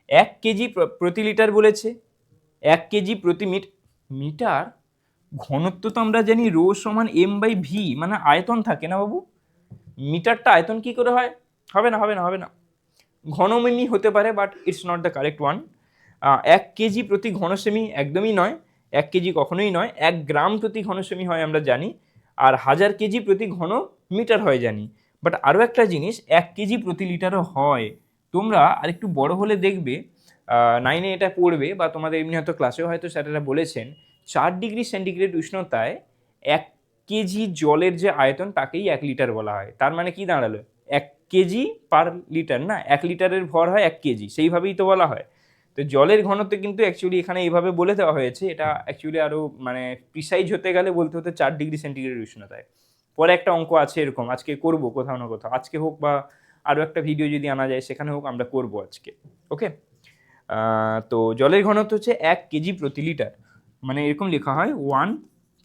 A: 1 কেজি প্রতি লিটার বলেছে, 1 কেজি প্রতি মিটার। ঘনত্ব তো আমরা জানি রো সমান এম বাই ভি, মানে আয়তন থাকে না বাবু, মিটারটা আয়তন কি করে হয়? হবে না হবে না হবে না, ঘনমিমি হতে পারে, but it's not the correct one. 1 KG প্রতি ঘনসেমি একদমই নয়, 1 কেজি কখনোই নয়, 1 গ্রাম প্রতি ঘনসেমি হয় আমরা জানি, আর 1000 কেজি প্রতি ঘন মিটার হয় জানি, বাট আরও একটা জিনিস 1 কেজি প্রতি লিটারও হয়। তোমরা আরেকটু বড় হলে দেখবে, 9-এ এটা পড়বে, বা তোমাদের এমনি হয়তো ক্লাসেও হয়তো স্যারেরা বলেছেন, 4 ডিগ্রি সেন্টিগ্রেড উষ্ণতায় 1 কেজি জলের যে আয়তন তাকেই 1 লিটার বলা হয়। তার মানে কি দাঁড়ালো? 1 কেজি পার লিটার না, 1 লিটারের ভর হয় 1 কেজি, সেইভাবেই তো বলা হয়। তো জলের ঘনত্ব কিন্তু অ্যাকচুয়ালি এখানে এইভাবে বলে দেওয়া হয়েছে, এটা অ্যাকচুয়ালি আরও মানে প্রিসাইজ হতে গেলে বলতে হতে 4 ডিগ্রি সেন্টিগ্রেড উষ্ণতায়। পরে একটা অঙ্ক আছে এরকম, আজকে করব কোথাও না কোথাও, আজকে হোক বা আরও একটা ভিডিও যদি আনা যায় সেখানে হোক, আমরা করব আজকে, ওকে। তো জলের ঘনত্ব হচ্ছে 1 কেজি প্রতি লিটার, মানে এরকম লেখা হয় 1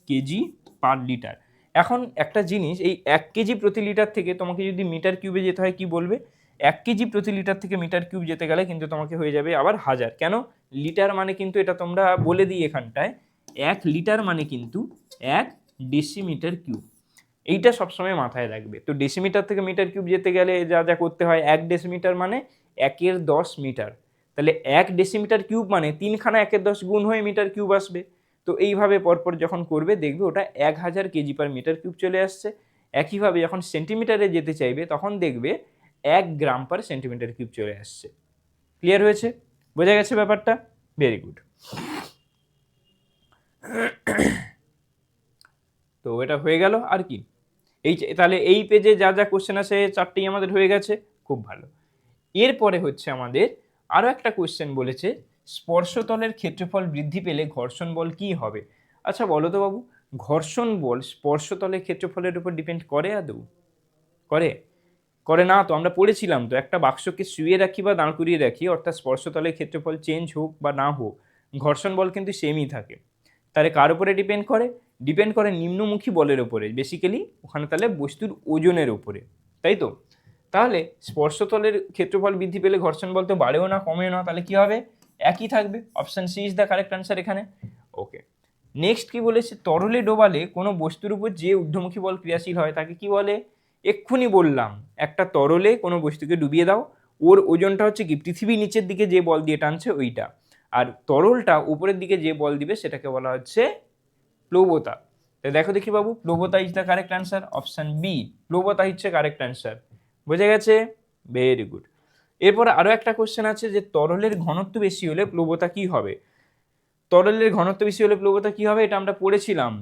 A: কেজি পার লিটার। এখন একটা জিনিস, এই 1 কেজি প্রতি লিটার থেকে তোমাকে যদি মিটার কিউবে যেতে হয় কি বলবে? 1 কেজি প্রতি লিটার থেকে মিটার কিউব যেতে গেলে কিন্তু তোমাকে হয়ে যাবে আবার 1000। কেন? লিটার মানে কিন্তু এটা তোমরা বলে দিই এখানটায়, 1 লিটার মানে কিন্তু 1 ডেসিমিটার কিউব, এইটা সবসময় মাথায় রাখবে। তো ডেসিমিটার থেকে মিটার কিউব যেতে গেলে যা যা করতে হয়, 1 ডেসিমিটার মানে 1 এর 10 মিটার, তাহলে 1 ডেসিমিটার কিউব মানে 3খানা 1 এর 10 গুণ হয়ে মিটার কিউব আসবে। তো এইভাবে পরপর যখন করবে দেখবে ওটা 1000 কেজি পার মিটার কিউব চলে আসছে। একইভাবে যখন সেন্টিমিটারে যেতে চাইবে তখন দেখবে 1 গ্রাম পার সেন্টিমিটার কিউব চলে আসছে। ক্লিয়ার হয়েছে? বোঝা গেছে ব্যাপারটা? Very good. তো এটা হয়ে গেল আর কি, তাহলে এই পেজে যা যা কোশ্চেন আছে 4টেই আমাদের হয়ে গেছে, খুব ভালো। এরপরে হচ্ছে আমাদের আরও একটা কোশ্চেন বলেছে, স্পর্শতলের ক্ষেত্রফল বৃদ্ধি পেলে ঘর্ষণ বল কি হবে? আচ্ছা বলো তো বাবু, ঘর্ষণ বল স্পর্শতলের ক্ষেত্রফলের উপর ডিপেন্ড করে আদৌ? করে না তো, আমরা পড়েছিলাম তো, একটা বাক্সকে শুয়ে রাখি বা দাঁড় করিয়ে রাখি, অর্থাৎ স্পর্শতলের ক্ষেত্রফল চেঞ্জ হোক বা না হোক, ঘর্ষণ বল কিন্তু সেমই থাকে। তাহলে কার উপরে ডিপেন্ড করে? ডিপেন্ড করে নিম্নমুখী বলের উপরে, বেসিক্যালি ওখানে তাহলে বস্তুর ওজনের উপরে, তাই তো? তাহলে স্পর্শতলের ক্ষেত্রফল বৃদ্ধি পেলে ঘর্ষণ বল তো বাড়েও না কমেও না, তাহলে কি হবে? একই থাকবে। Option C is the correct answer এখানে, ওকে। নেক্সট কি বলেছে, তরলে ডোবালে কোনো বস্তুর উপর যে ঊর্ধ্বমুখী বল ক্রিয়াশীল হয় তাকে কি বলে? এক্ষুনি বললাম, একটা তরলে কোনো বস্তুকে ডুবিয়ে দাও, ওর ওজনটা হচ্ছে কি, পৃথিবী নিচের দিকে যে বল দিয়ে টানছে ওইটা, আর তরলটা উপরের দিকে যে বল দিবে সেটাকে বলা হচ্ছে প্লবতা। তো দেখো দেখি বাবু, প্লবতা is the correct answer, option B, প্লবতা হচ্ছে কারেক্ট অ্যান্সার। বোঝা গেছে? Very good. এরপরে আরো একটা কোশ্চেন আছে যে তরলের ঘনত্ব বেশি হলে প্লবতা কি হবে? তরলের ঘনত্ব বেশি হলে প্লবতা কি হবে, এটা আমরা পড়েছিলাম।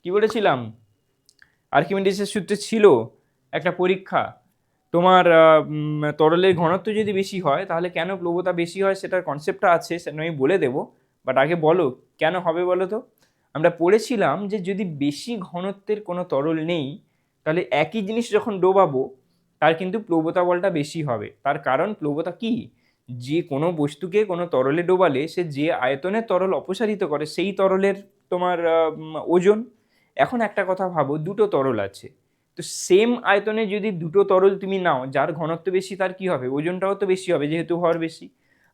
A: কি বলেছিলাম? আর্কিমিডিসের সূত্রে ছিল একটা পরীক্ষা, তোমার তরলের ঘনত্ব যদি বেশি হয় তাহলে কেন প্লবতা বেশি হয় সেটার কনসেপ্টটা আছে, সেটা আমি বলে দেবো। বাট আগে বলো কেন হবে বলো তো। আমরা পড়েছিলাম যে যদি বেশি ঘনত্বের কোনো তরল নেই তাহলে একই জিনিস যখন ডোবাবো তার কিন্তু প্লবতা বলটা বেশি হবে। তার কারণ প্লবতা কি, যে কোনো বস্তুকে কোনো তরলে ডোবালে সে যে আয়তনের তরল অপসারিত করে সেই তরলের তোমার ওজন। এখন একটা কথা ভাবো, দুটো তরল আছে, তো সেম আয়তনে যদি দুটো তরল তুমি নাও, যার ঘনত্ব বেশি তার কি হবে, ওজনটাও তো বেশি হবে যেহেতু ভর বেশি,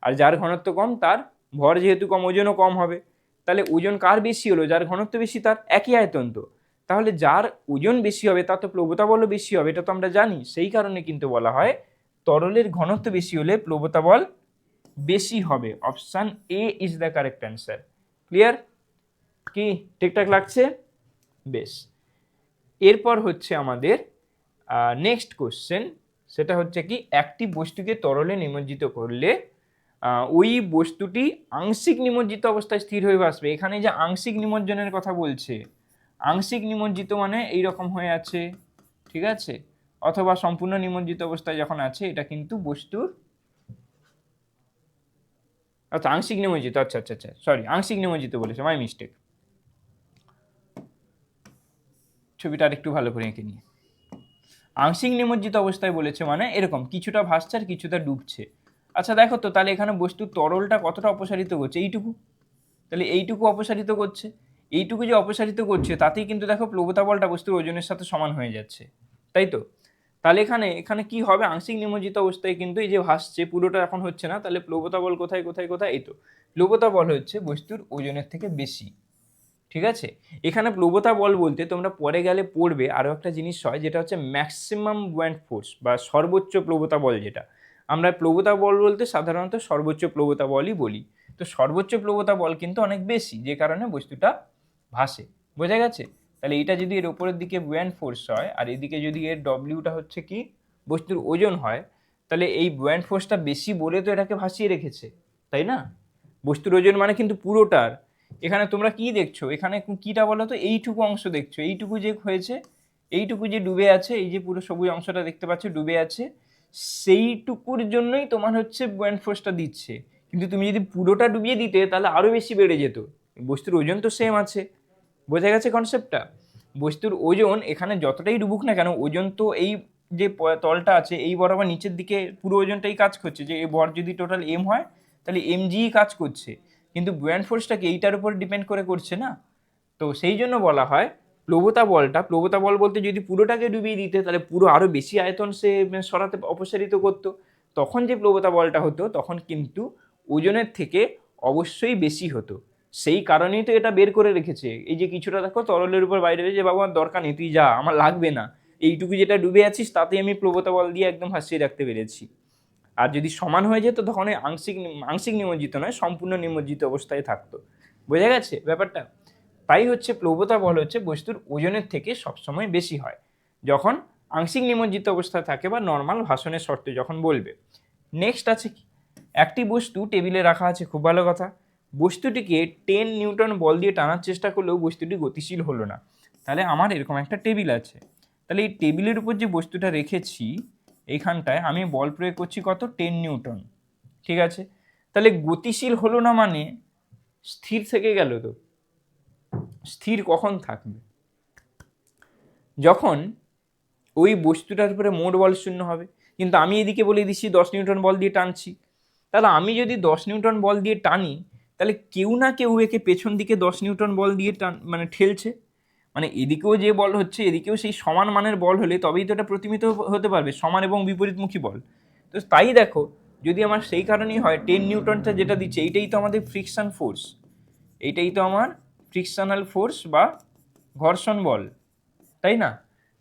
A: আর যার ঘনত্ব কম তার ভর যেহেতু কম ওজনও কম হবে। তাহলে ওজন কার বেশি হলো, যার ঘনত্ব বেশি, তার একই আয়তন তো, তাহলে যার ওজন বেশি হবে তার তো প্লবতা বলও বেশি হবে, এটা তো আমরা জানি। সেই কারণে কিন্তু বলা হয় তরলের ঘনত্ব বেশি হলে প্লবতা বল বেশি হবে। Option A is the correct answer. Clear? কি ঠিকঠাক লাগছে? বেশ। এরপর হচ্ছে আমাদের নেক্সট কোশ্চেন, সেটা হচ্ছে কি, একটি বস্তুকে তরলে নিমজ্জিত করলে ওই বস্তুটি আংশিক নিমজ্জিত অবস্থায় স্থির হয়ে আসবে। এখানে যে আংশিক নিমজ্জনের কথা বলছে, আংশিক নিমজ্জিত মানে এইরকম হয়ে আছে, ঠিক আছে, অথবা সম্পূর্ণ নিমজ্জিত অবস্থায় যখন আছে, এটা কিন্তু বস্তুর, আচ্ছা আংশিক নিমজ্জিত, আচ্ছা আচ্ছা আচ্ছা সরি, আংশিক নিমজ্জিত বলেছে, মাই মিস্টেক। ছবিটা আর একটু ভালো করে এঁকে নিয়ে, আংশিক নিমজ্জিত অবস্থায় বলেছে মানে এরকম কিছুটা ভাসছে আর কিছুটা ডুবছে। আচ্ছা দেখো তো, তাহলে এখানে বস্তুর তরলটা কতটা অপসারিত করছে, এইটুকু, তাহলে এইটুকু অপসারিত করছে, এইটুকু যে অপসারিত করছে তাতেই কিন্তু দেখো প্লবতা বলটা বস্তুর ওজনের সাথে সমান হয়ে যাচ্ছে, তাই তো? তাহলে এখানে এখানে কি হবে, আংশিক নিমজ্জিত অবস্থায় কিন্তু এই যে ভাসছে পুরোটা এখন হচ্ছে না, তাহলে প্লবতা বল কোথায় কোথায় কোথায়, এই তো প্লবতা বল হচ্ছে বস্তুর ওজনের থেকে বেশি। ঠিক আছে, এখানে প্লবতা বল বলতে তোমরা পরে গেলে পড়বে আরও একটা জিনিস হয়, যেটা হচ্ছে ম্যাক্সিমাম বুয়ান্ট ফোর্স বা সর্বোচ্চ প্লবতা বল, যেটা আমরা প্লবতা বল বলতে সাধারণত সর্বোচ্চ প্লবতা বলই বলি। তো সর্বোচ্চ প্লবতা বল কিন্তু অনেক বেশি, যে কারণে বস্তুটা ভাসে। বোঝা গেছে? তাহলে এটা যদি এর উপরের দিকে বুয়ান্ট ফোর্স হয় আর এদিকে যদি এর ডব্লিউটা হচ্ছে কি বস্তুর ওজন হয়, তাহলে এই বুয়ান্ট ফোর্সটা বেশি বলে তো এটাকে ভাসিয়ে রেখেছে, তাই না? বস্তুর ওজন মানে কিন্তু পুরোটার। এখানে তোমরা কি দেখছো, এখানে কিটা বলো তো, এইটুকু অংশ দেখছো, এইটুকু যে হয়েছে, এইটুকু যে ডুবে আছে, এই যে পুরো সবুজ অংশটা দেখতে পাচ্ছ ডুবে আছে, সেইটুকুর জন্যই তোমার হচ্ছে বুয়ান্ট ফোর্সটা দিচ্ছে। কিন্তু তুমি যদি পুরোটা ডুবিয়ে দিতে তাহলে আরো বেশি বেড়ে যেত, বস্তুর ওজন তো সেম আছে। বোঝা গেছে কনসেপ্টটা? বস্তুর ওজন এখানে যতটাই ডুবুক না কেন, ওজন তো এই যে তলটা আছে এই বরাবর নিচের দিকে পুরো ওজনটাই কাজ করছে, যে এই ভর যদি টোটাল এম হয় তাহলে এমজি কাজ করছে, কিন্তু বুয়ান্ট ফোর্সটাকে এইটার উপর ডিপেন্ড করে করছে না। তো সেই জন্য বলা হয় প্লবতা বলটা, প্লবতা বল বলতে যদি পুরোটাকে ডুবিয়ে দিতে তাহলে পুরো আরো বেশি আয়তন সে সরাতে অপসারিত করতো, তখন যে প্লবতা বলটা হতো তখন কিন্তু ওজনের থেকে অবশ্যই বেশি হতো। সেই কারণেই তো এটা বের করে রেখেছে, এই যে কিছুটা দেখো তরলের উপর বাইরে যে বাবা আমার দরকার নেই, তুই যা, আমার লাগবে না, এইটুকু যেটা ডুবে আছিস তাতে আমি প্লবতা বল দিয়ে একদম ভাসিয়ে রাখতে পেরেছি। আর যদি সমান হয়ে যেত তখন আংশিক আংশিক নিমজ্জিত নয়, সম্পূর্ণ নিমজ্জিত অবস্থায় থাকতো। বোঝা গেছে ব্যাপারটা? তাই হচ্ছে প্লবতা বল হচ্ছে বস্তুর ওজনের থেকে সবসময় বেশি হয় যখন আংশিক নিমজ্জিত অবস্থায় থাকে বা নর্মাল ভাসনের শর্তে যখন বলবে। নেক্সট আছে কি, একটি বস্তু টেবিলে রাখা আছে, খুব ভালো কথা, বস্তুটিকে 10 নিউটন বল দিয়ে টানার চেষ্টা করলেও বস্তুটি গতিশীল হলো না। তাহলে আমার এরকম একটা টেবিল আছে, তাহলে এই টেবিলের উপর যে বস্তুটা রেখেছি এইখানটায় আমি বল প্রয়োগ করছি কত, 10 নিউটন, ঠিক আছে, তাহলে গতিশীল হলো না মানে স্থির থেকে গেল তো। স্থির কখন থাকবে, যখন ওই বস্তুটার উপরে মোট বল শূন্য হবে। কিন্তু আমি এদিকে বলে দিচ্ছি 10 নিউটন বল দিয়ে টানছি, তাহলে আমি যদি 10 নিউটন বল দিয়ে টানি তাহলে কেউ না কেউ একে পেছন দিকে 10 নিউটন বল দিয়ে মানে ঠেলছে, মানে এদিকেও যে বল হচ্ছে এদিকেও সেই সমান মানের বল হলে তবেই তো এটা প্রতিমিত হতে পারবে, সমান এবং বিপরীতমুখী বল। তো তাই দেখো যদি আমার সেই কারণেই হয় 10 নিউটনটা যেটা দিচ্ছে এইটাই তো আমাদের ফ্রিকশন ফোর্স, এইটাই তো আমার ফ্রিকশনাল ফোর্স বা ঘর্ষণ বল, তাই না?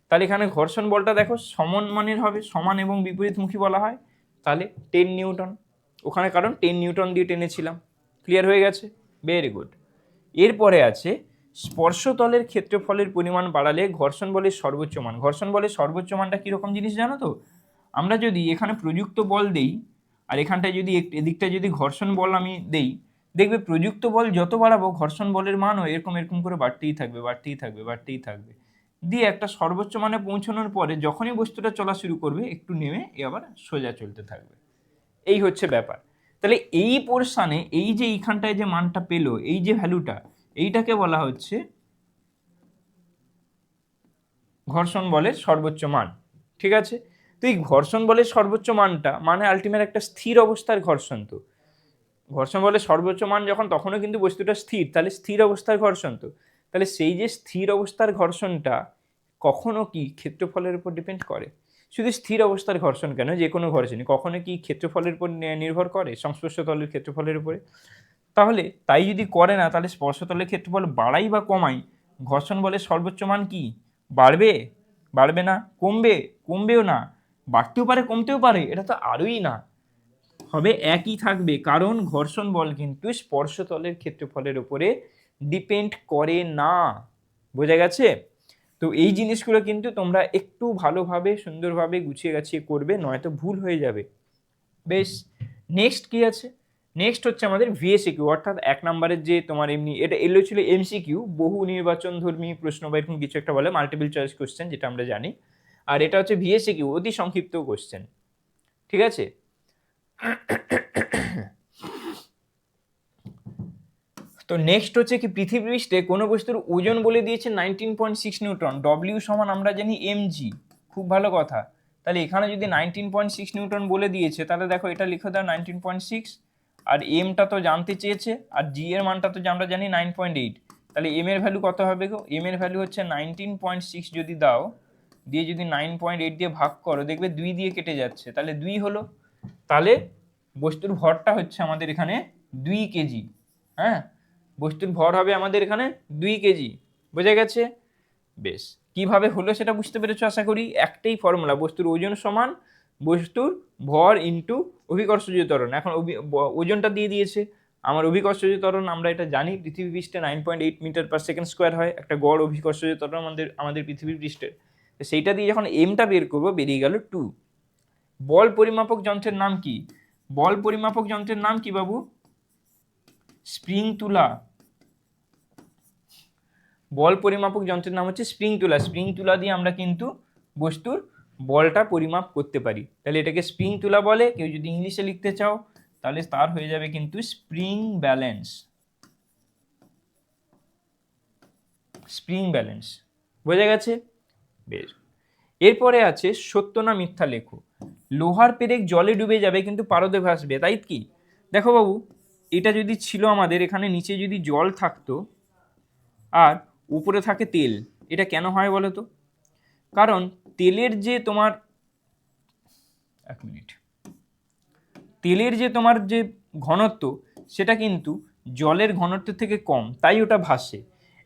A: তাহলে এখানে ঘর্ষণ বলটা দেখো সমান মানের হবে, সমান এবং বিপরীতমুখী বলা হয়, তাহলে 10 নিউটন, ওখানে কারণ 10 নিউটন দিয়ে টেনেছিলাম। ক্লিয়ার হয়ে গেছে? Very good. এরপরে আছে স্পর্শতলের ক্ষেত্রফলের পরিমাণ বাড়ালে ঘর্ষণ বলের সর্বোচ্চ মান। ঘর্ষণ বলের সর্বোচ্চ মানটা কীরকম জিনিস জানো তো? আমরা যদি এখানে প্রযুক্ত বল দেই আর এখানটায় যদি এদিকটায় যদি ঘর্ষণ বল আমি দেই, দেখবে প্রযুক্ত বল যত বাড়াবো ঘর্ষণ বলের মানও এরকম এরকম করে বাড়তেই থাকবে বাড়তেই থাকবে বাড়তেই থাকবে, দিয়ে একটা সর্বোচ্চ মানে পৌঁছানোর পরে যখনই বস্তুটা চলা শুরু করবে একটু নেমে এ আবার সোজা চলতে থাকবে। এই হচ্ছে ব্যাপার। তাহলে এই পোর্শনে এই যে এইখানটায় যে মানটা পেলো, এই যে ভ্যালুটা, এইটাকে বলা হচ্ছে ঘর্ষণ বলের সর্বোচ্চ মান। ঠিক আছে? তো এই ঘর্ষণ বলের সর্বোচ্চ মানটা মানে আলটিমেট একটা স্থির অবস্থার ঘর্ষণ। তো ঘর্ষণ বলের সর্বোচ্চ মান যখন, তখনও কিন্তু বস্তুটা স্থির, তাহলে স্থির অবস্থার ঘর্ষণ। তো তাহলে সেই যে স্থির অবস্থার ঘর্ষণটা কখনো কি ক্ষেত্রফলের উপর ডিপেন্ড করে? শুধু স্থির অবস্থার ঘর্ষণ কেন, যে কোনো ঘর্ষণই কখনো কি ক্ষেত্রফলের উপর নির্ভর করে, সংস্পর্শতলের ক্ষেত্রফলের উপরে? তাহলে তাই যদি করে না, তাহলে স্পর্শতলের ক্ষেত্রফল বাড়াই বা কমাই, ঘর্ষণ বলের সর্বোচ্চ মান কি বাড়বে? বাড়বে না। কমবে? কমবেও না। বাড়তেও পারে কমতেও পারে, এটা তো আরোই না, হবে একই থাকবে, কারণ ঘর্ষণ বল কিন্তু স্পর্শতলের ক্ষেত্রফলের উপরে ডিপেন্ড করে না। বোঝা গেছে? তো এই জিনিসগুলো কিন্তু তোমরা একটু ভালোভাবে সুন্দরভাবে গুছিয়ে গাছিয়ে করবে, নয়তো ভুল হয়ে যাবে। বেশ, নেক্সট কি আছে? নেক্সট হচ্ছে আমাদের ভিএসিকিউ, অর্থাৎ 1 নম্বরের যে তোমার এমনি এটা এলো ছিল এমসিকিউ, বহু নির্বাচন ধর্মী প্রশ্ন বা এরকম কিছু একটা বলে, মাল্টিপল চয়েস কোশ্চেন যেটা আমরা জানি। আর এটা হচ্ছে ভিএসিকিউ, অতি সংক্ষিপ্ত কোশ্চেন। ঠিক আছে? তো নেক্সট হচ্ছে কি, পৃথিবী পৃষ্ঠে কোনো বস্তুর ওজন বলে দিয়েছে 19.6 নিউটন, ডব্লিউ সমান আমরা জানি এমজি। খুব ভালো কথা। তাহলে এখানে যদি 19.6 নিউটন বলে দিয়েছে, তাহলে দেখো এটা লিখে দাও 19.6, আর এমটা তো জানতে চেয়েছে, আর জি এর মানটা তো আমরা জানি 9.8। তাহলে এম এর ভ্যালু কত হবে গো? এম এর ভ্যালু হচ্ছে 19.6 যদি দাও, দিয়ে যদি 9.8 দিয়ে ভাগ করো, দেখবে 2 দিয়ে কেটে যাচ্ছে, তাহলে 2 হলো। তাহলে বস্তুর ভরটা হচ্ছে আমাদের এখানে 2 কেজি। হ্যাঁ, বস্তুর ভর হবে আমাদের এখানে 2 কেজি। বোঝা গেছে? বেশ, কিভাবে হলো সেটা বুঝতে পেরেছো আশা করি। একটাই ফর্মুলা, বস্তুর ওজন সমান বস্তুর ভর ইন্টু অভিকর্ষজ ত্বরণ। এখন ওজনটা দিয়ে দিয়েছে, আমার অভিকর্ষজ ত্বরণ আমরা এটা জানি, পৃথিবী পৃষ্ঠে 9.8 মিটার পার সেকেন্ড স্কোয়ার হয় একটা গড় অভিকর্ষজ ত্বরণ আমাদের পৃথিবী পৃষ্ঠের। সেইটা দিয়ে যখন এমটা বের করবো, বেরিয়ে গেল 2। বল পরিমাপক যন্ত্রের নাম কি? বল পরিমাপক যন্ত্রের নাম কি বাবু? স্প্রিং তুলা। বল পরিমাপক যন্ত্রের নাম হচ্ছে স্প্রিং তুলা। স্প্রিং তুলা দিয়ে আমরা কিন্তু বস্তুর বলটা পরিমাপ করতে পারি, তাহলে এটাকে স্প্রিং তুলা বলে। কেউ যদি ইংলিশে লিখতে চাও তাহলে তার হয়ে যাবে কিন্তু স্প্রিং ব্যালেন্স। Spring balance. বোঝা গেছে? বেশ, এরপরে আছে সত্য না মিথ্যা লেখো। লোহার পেরেক জলে ডুবে যাবে কিন্তু পারদে ভাসবে, তাই কি? দেখো বাবু, এটা যদি ছিল আমাদের এখানে নিচে যদি জল থাকতো আর উপরে থাকে তেল, এটা কেন হয় বলো তো? কারণ তেলের যে তোমার, এক মিনিট, তেলের যে তোমার যে ঘনত্ব সেটা কিন্তু জলের ঘনত্বের থেকে কম, তাই ওটা ভাসে।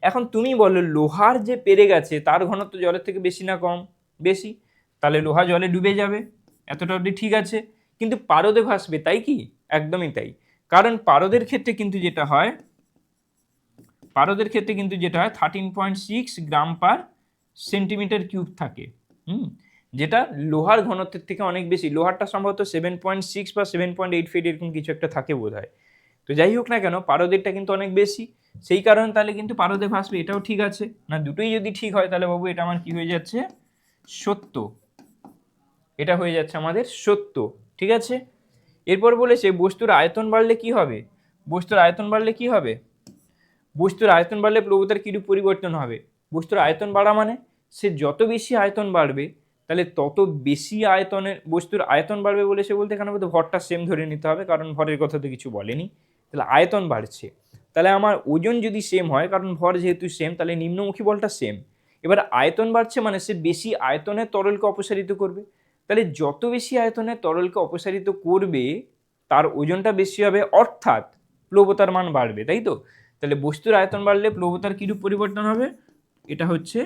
A: এখন তুমি বলো লোহার যে পেরেক আছে তার ঘনত্ব জলের থেকে বেশি না কম? বেশি। তাহলে লোহা জলে ডুবে যাবে, এতটা অবধি ঠিক আছে, কিন্তু পারদে ভাসবে, তাই কি? একদমই তাই। কারণ পারদের ক্ষেত্রে কিন্তু যেটা হয়, 13.6 গ্রাম পার সেন্টিমিটার কিউব থাকে। যেটা লোহার ঘনত্বের থেকে অনেক বেশি। লোহারটা সম্ভবত 7.6 বা 7.85 এরকম কিছু একটা থাকে বোধ হয়। তো যাই হোক না কেন, পারদেরটা কিন্তু অনেক বেশি, সেই কারণে তাহলে কিন্তু পারদে ভাসবে, এটাও ঠিক আছে না? দুটোই যদি ঠিক হয় তাহলে বাবু এটা আমার কি হয়ে যাচ্ছে? সত্য। এটা হয়ে যাচ্ছে আমাদের সত্য। ঠিক আছে? এরপর বলেছে বস্তুর আয়তন বাড়লে কি হবে? বস্তুর আয়তন বাড়লে কি হবে? বস্তুর আয়তন বাড়লে প্রবণতার কিরূপ পরিবর্তন হবে? বস্তুর আয়তন বাড়া মানে সে যত বেশি আয়তন বাড়বে তাহলে তত বেশি আয়তনের বস্তুর আয়তন বাড়বে বলেছে বলতে এখানে বলতে ভরটা সেম ধরে নিতে হবে, কারণ ভরের কথা তো কিছু বলেনি। তাহলে আয়তন বাড়ছে, তাহলে আমার ওজন যদি সেম হয়, কারণ ভর যেহেতু সেম, তাহলে নিম্নমুখী বলটা সেম। এবার আয়তন বাড়ছে মানে সে বেশি আয়তনের তরলকে অপসারিত করবে, তাহলে যত বেশি আয়তনে তরলকে অপসারিত করবে তার ওজনটা বেশি হবে, অর্থাৎ প্লবতার মান বাড়বে, তাই তো? তাহলে বস্তুর আয়তন বাড়লে প্লবতার কিরূপ পরিবর্তন হবে? এটা হচ্ছে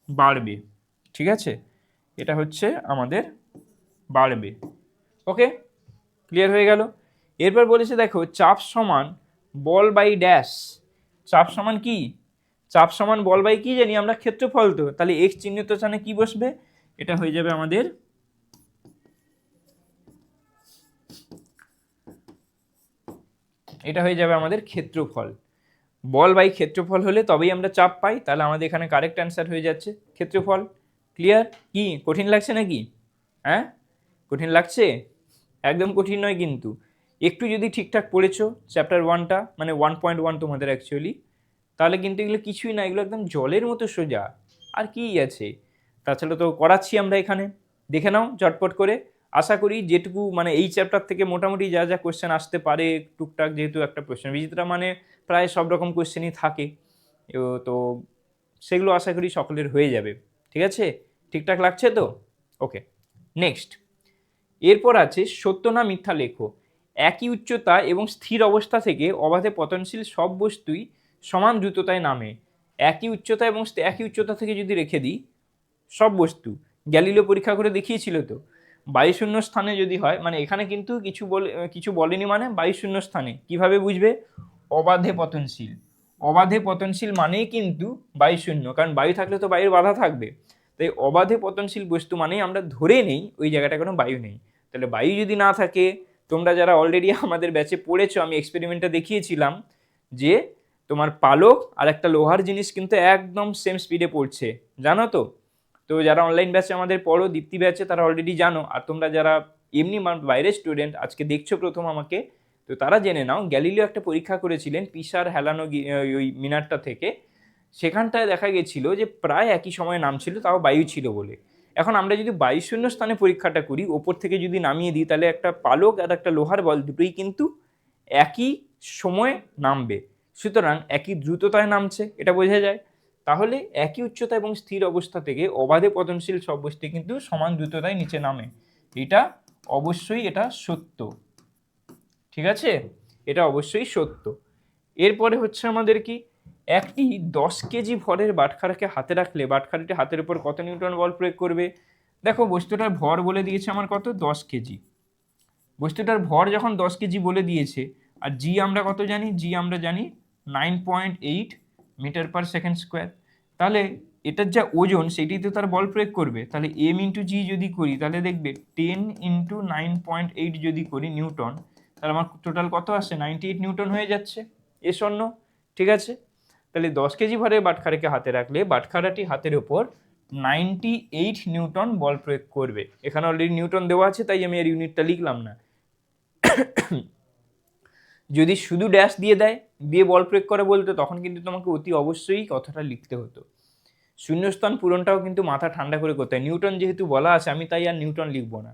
A: বাড়বে, ঠিক আছে? এটা হচ্ছে আমাদের বাড়বে। ওকে, ক্লিয়ার হয়ে গেল। এরপর বলেছে দেখো চাপ সমান বল বাই ড্যাশ। চাপ সমান কি? চাপ সমান বল বাই কি জানি আমরা? ক্ষেত্রফল। তো তাহলে এক্স চিহ্নিত স্থানে কি বসবে? এটা হয়ে যাবে আমাদের ক্ষেত্রফল। বল বাই ক্ষেত্রফল হলে তবেই আমরা চাপ পাই, তাহলে আমাদের এখানে কারেক্ট অ্যান্সার হয়ে যাচ্ছে ক্ষেত্রফল। ক্লিয়ার? কি কঠিন লাগছে নাকি? হ্যাঁ, কঠিন লাগছে? একদম কঠিন নয় কিন্তু, একটু যদি ঠিকঠাক পড়েছো চ্যাপ্টার 1টা, মানে 1.1 তোমাদের অ্যাকচুয়ালি, তাহলে কিন্তু এগুলো কিছুই না, এগুলো একদম জলের মতো সোজা। আর কি আছে, তাছাড়া তো করাচ্ছি আমরা এখানে, দেখে নাও ঝটপট করে। আশা করি যেটুকু মানে এই চ্যাপ্টার থেকে মোটামুটি যা যা কোশ্চেন আসতে পারে টুকটাক, যেহেতু একটা প্রশ্ন বিচিত্রা মানে প্রায় সব রকম কোশ্চেনই থাকে, তো সেগুলো আশা করি সকলের হয়ে যাবে। ঠিক আছে, ঠিকঠাক লাগছে তো? ওকে, নেক্সট। এরপর আছে সত্য না মিথ্যা লেখো। একই উচ্চতা এবং স্থির অবস্থা থেকে অবাধে পতনশীল সব বস্তুই সমান দ্রুততায় নামে। একই উচ্চতা এবং একই উচ্চতা থেকে যদি রেখে দিই সব বস্তু, গ্যালিলিও পরীক্ষা করে দেখিয়েছিল তো, বায়ুশূন্য স্থানে যদি হয়, মানে এখানে কিন্তু কিছু বলেনি, মানে বায়ুশূন্য স্থানে কিভাবে বুঝবে? অবাধে পতনশীল। অবাধে পতনশীল মানেই কিন্তু বায়ুশূন্য, কারণ বায়ু থাকলে তো বায়ুর বাধা থাকবে। তাই অবাধে পতনশীল বস্তু মানেই আমরা ধরে নেই ওই জায়গাটা কোনো বায়ু নেই। তাহলে বায়ু যদি না থাকে, তোমরা যারা অলরেডি আমাদের ব্যাচে পড়েছো, আমি এক্সপেরিমেন্টটা দেখিয়েছিলাম যে তোমার পালক আর একটা লোহার জিনিস কিন্তু একদম সেম স্পিডে পড়ছে, জানো তো? তো যারা অনলাইন ব্যাচে আমাদের পড়ো, দীপ্তি ব্যাচে, তারা অলরেডি জানো। আর তোমরা যারা এমনি বাইরের স্টুডেন্ট আজকে দেখছো প্রথম আমাকে, তো তারা জেনে নাও গ্যালিলিও একটা পরীক্ষা করেছিলেন পিসার হেলানো ওই মিনারটা থেকে। সেখানটায় দেখা গেছিল যে প্রায় একই সময়ে নামছিল, তাও বায়ু ছিল বলে। এখন আমরা যদি বায়ুশূন্য স্থানে পরীক্ষাটা করি, ওপর থেকে যদি নামিয়ে দিই, তাহলে একটা পালক আর একটা লোহার বল দুটোই কিন্তু একই সময়ে নামবে, সুতরাং একই দ্রুততায় নামছে, এটা বোঝা যায়। তাহলে একই উচ্চতা এবং স্থির অবস্থা থেকে অবাধে পতনশীল সব বস্তু কিন্তু সমান দ্রুততায় নিচে নামে। এটা অবশ্যই এটা সত্য, ঠিক আছে? এটা অবশ্যই সত্য। এরপরে হচ্ছে আমাদের কি, একটি 10 কেজি ভরের বাটখারাকে হাতে রাখলে বাটখারাটি হাতের উপর কত নিউটন বল প্রয়োগ করবে? দেখো বস্তুটার ভর বলে দিয়েছে আমার কত, 10 কেজি। বস্তুটার ভর যখন 10 কেজি বলে দিয়েছে, আর জি আমরা কত জানি? জি আমরা জানি 9.8 মিটার পার সেকেন্ড স্কোয়ার। তাহলে এটার যা ওজন সেটিতে তার বল প্রয়োগ করবে। তাহলে এম ইন্টু জি যদি করি, তাহলে দেখবে 10 ইন্টু 9.8 যদি করি নিউটন, তাহলে আমার টোটাল কত আসে? 98 নিউটন হয়ে যাচ্ছে। এ শূন্য, ঠিক আছে? তাহলে 10 কেজি ভরের বাটখারাকে হাতে রাখলে বাটখারাটি হাতের ওপর 98 নিউটন বল প্রয়োগ করবে। এখানে অলরেডি নিউটন দেওয়া আছে, তাই আমি এর ইউনিটটা লিখলাম না। যদি শুধু ড্যাশ দিয়ে দেয়, দিয়ে বল প্রয়োগ করে বলতো, তখন কিন্তু তোমাকে অতি অবশ্যই কথাটা লিখতে হতো। শূন্যস্থান পূরণটাও কিন্তু মাথা ঠান্ডা করে করতে হয়। নিউটন যেহেতু বলা আছে, আমি তাই আর নিউটন লিখবো না।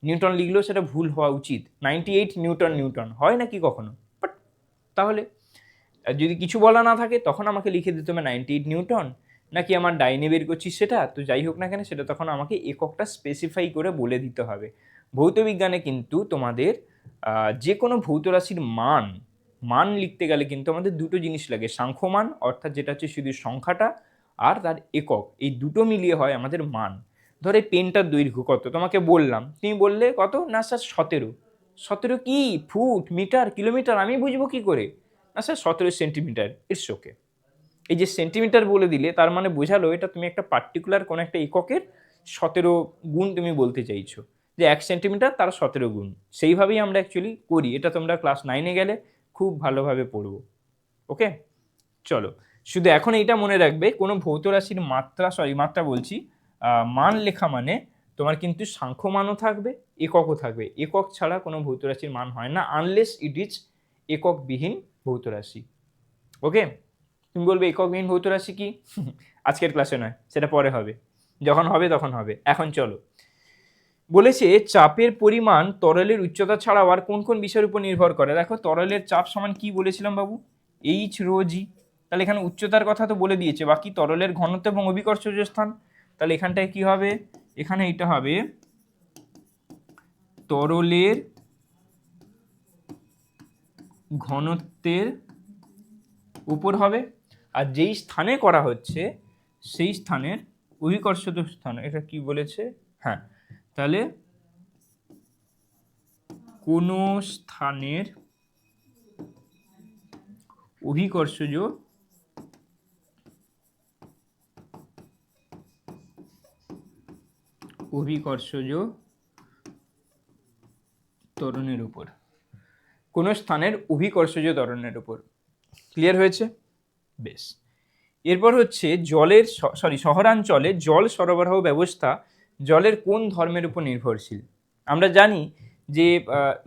A: নিউটন লিখলেও সেটা ভুল হওয়া উচিত। 98 নিউটন হয় নাকি কখনো? বাট তাহলে যদি কিছু বলা না থাকে, তখন আমাকে লিখে দিতে হবে 98 নিউটন, নাকি আমার ডাইনে বের করছি সেটা, তো যাই হোক না কেন, সেটা তখন আমাকে এককটা স্পেসিফাই করে বলে দিতে হবে। ভৌতবিজ্ঞানে কিন্তু তোমাদের যে কোনো ভৌত রাশির মান লিখতে গেলে কিন্তু আমাদের দুটো জিনিস লাগে, সাংখ্যমান অর্থাৎ যেটা হচ্ছে শুধু সংখ্যাটা, আর তার একক, এই দুটো মিলিয়ে হয় আমাদের মান। ধর এই পেনটার দৈর্ঘ্য কত তোমাকে বললাম, তুমি বললে কত না স্যার 17। 17 কি ফুট, মিটার, কিলোমিটার, আমি বুঝবো কি করে? না স্যার 17 সেন্টিমিটার। It's okay. এই যে সেন্টিমিটার বলে দিলে তার মানে বোঝালো এটা তুমি একটা পার্টিকুলার কোনো একটা এককের 17 গুণ তুমি বলতে চাইছো, যে 1 সেন্টিমিটার তার 17 গুণ। সেইভাবেই আমরা অ্যাকচুয়ালি করি। এটা তোমরা ক্লাস 9-এ গেলে খুব ভালোভাবে পড়বো। ওকে, চলো, শুধু এখন এইটা মনে রাখবে, কোনো ভৌত রাশির মাত্রা বলছি, মান লেখা মানে তোমার কিন্তু সাংখ্য মানও থাকবে, এককও থাকবে। একক ছাড়া কোনো ভৌত রাশির মান হয় না, আনলেস ইট ইজ এককবিহীন ভৌত রাশি। ওকে, তুমি বলবে এককবিহীন ভৌত রাশি কি? আজকের ক্লাসে নয়, সেটা পরে হবে, যখন হবে তখন হবে। এখন চলো, বলেছে চাপের পরিমাণ তরলের উচ্চতা ছাড়াও আর কোন কোন বিষয়ের উপর নির্ভর করে। দেখো তরলের চাপ সমান কি বলেছিলাম বাবু? এইচ রো জি। তাহলে এখানে উচ্চতার কথা তো বলে দিয়েছে, বাকি তরলের ঘনত্ব এবং অভিকর্ষজ স্থান। তাহলে এখানটায় কি হবে? এখানে এটা হবে তরলের ঘনত্বের উপর হবে, আর যেই স্থানে করা হচ্ছে সেই স্থানের অভিকর্ষজ স্থান, এটা কি বলেছে, হ্যাঁ, তাহলে কোন স্থানের অভিকর্ষজ ত্বরণের উপর, কোন স্থানের অভিকর্ষজ ত্বরণের উপর। ক্লিয়ার হয়েছে? বেশ। এরপর হচ্ছে জলের শহরাঞ্চলে জল সরবরাহ ব্যবস্থা জলের কোন ধর্মের উপর নির্ভরশীল। আমরা জানি যে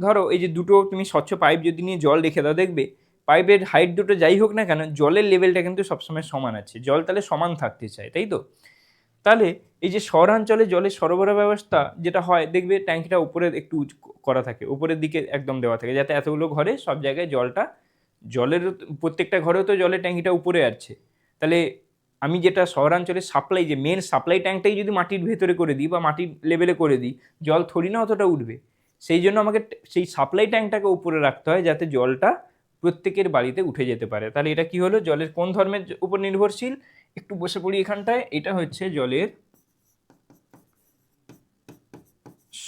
A: ধরো এই যে দুটো তুমি স্বচ্ছ পাইপ যদি নিয়ে জল রেখে দাও, দেখবে পাইপের হাইট দুটো যাই হোক না কেন, জলের লেভেলটা কিন্তু সবসময় সমান আছে। জল তাহলে সমান থাকতে চায়, তাই তো? তাহলে এই যে শহরাঞ্চলে জলের সরবরাহ ব্যবস্থা যেটা হয়, দেখবে ট্যাঙ্কিটা উপরে একটু করা থাকে, উপরের দিকে একদম দেওয়া থাকে, যাতে এতগুলো ঘরে সব জায়গায় জলের প্রত্যেকটা ঘরেও তো জলের ট্যাঙ্কিটা উপরে আছে। তাহলে আমি যেটা শহরাঞ্চলে সাপ্লাই, যে মেন সাপ্লাই ট্যাঙ্কটাই যদি মাটির ভেতরে করে দিই বা মাটির লেভেলে করে দিই, জল থোড়ি না অতটা উঠবে। সেই জন্য আমাকে সেই সাপ্লাই ট্যাঙ্কটাকে উপরে রাখতে হয়, যাতে জলটা প্রত্যেকের বাড়িতে উঠে যেতে পারে। তাহলে এটা কি হলো, জলের কোন ধর্মের উপর নির্ভরশীল? একটু বসে পড়ি এখানটায়। এটা হচ্ছে জলের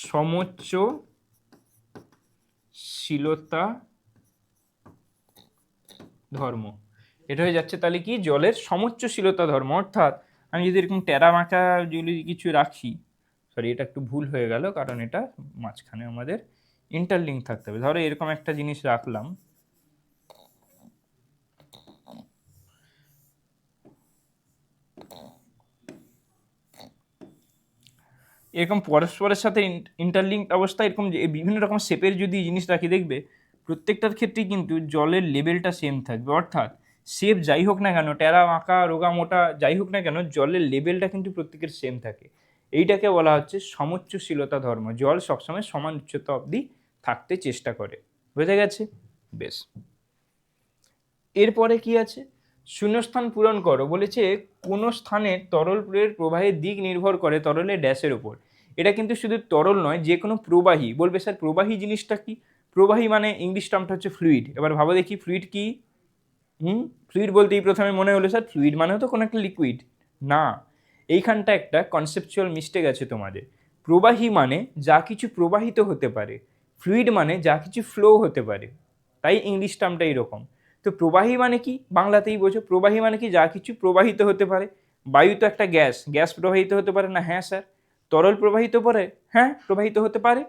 A: সমোচ্চশীলতা ধর্ম। এটা হয়ে যাচ্ছে তাহলে কি, জলের সমোচ্চশীলতা ধর্ম। অর্থাৎ আমি যদি এরকম টেরা মাকা যদি কিছু রাখি, সরি এটা একটু ভুল হয়ে গেল, কারণ এটা মাঝখানে আমাদের ইন্টারলিঙ্ক থাকতে হবে। ধরো এরকম একটা জিনিস রাখলাম, এরকম পরস্পরের সাথে ইন্টারলিঙ্ক অবস্থা, এরকম বিভিন্ন রকম শেপের যদি জিনিস রাখি, দেখবে প্রত্যেকটার ক্ষেত্রেই কিন্তু জলের লেভেলটা সেম থাকবে। অর্থাৎ শেপ যাই হোক না কেন, টেরা আঁকা রোগা মোটা যাই হোক না কেন, জলের লেভেলটা কিন্তু প্রত্যেকের সেম থাকে। এইটাকে বলা হচ্ছে সমোচ্চশীলতা ধর্ম। জল সবসময় সমান উচ্চতা অবধি থাকতে চেষ্টা করে। বুঝে গেছে? বেশ। এরপরে কি আছে, শূন্যস্থান পূরণ করো। বলেছে কোন স্থানে তরলের প্রবাহের দিক নির্ভর করে তরলের ড্যাশের উপর। এটা কিন্তু শুধু তরল নয়, যে কোনো প্রবাহী। বলবে স্যার প্রবাহী জিনিসটা কি? প্রবাহী মানে ইংলিশ টার্মটা হচ্ছে ফ্লুইড। এবার ভাবো দেখি ফ্লুইড কি? ফ্লুইড বলতেই প্রথমে মনে হলো স্যার ফ্লুইড মানে তো কোনো একটা লিকুইড। না, এইখানটা একটা কনসেপচুয়াল মিস্টেক আছে তোমাদের। প্রবাহী মানে যা কিছু প্রবাহিত হতে পারে, ফ্লুইড মানে যা কিছু ফ্লো হতে পারে। তাই ইংলিশ টার্মটা এরকম। তো প্রবাহী মানে কি, বাংলাতেই বোঝো। প্রবাহী মানে কি, যা কিছু প্রবাহিত হতে পারে। বায়ু তো একটা গ্যাস, গ্যাস প্রবাহিত হতে পারে না? হ্যাঁ স্যার। তরল প্রবাহিত পারে? হ্যাঁ প্রবাহিত হতে পারে।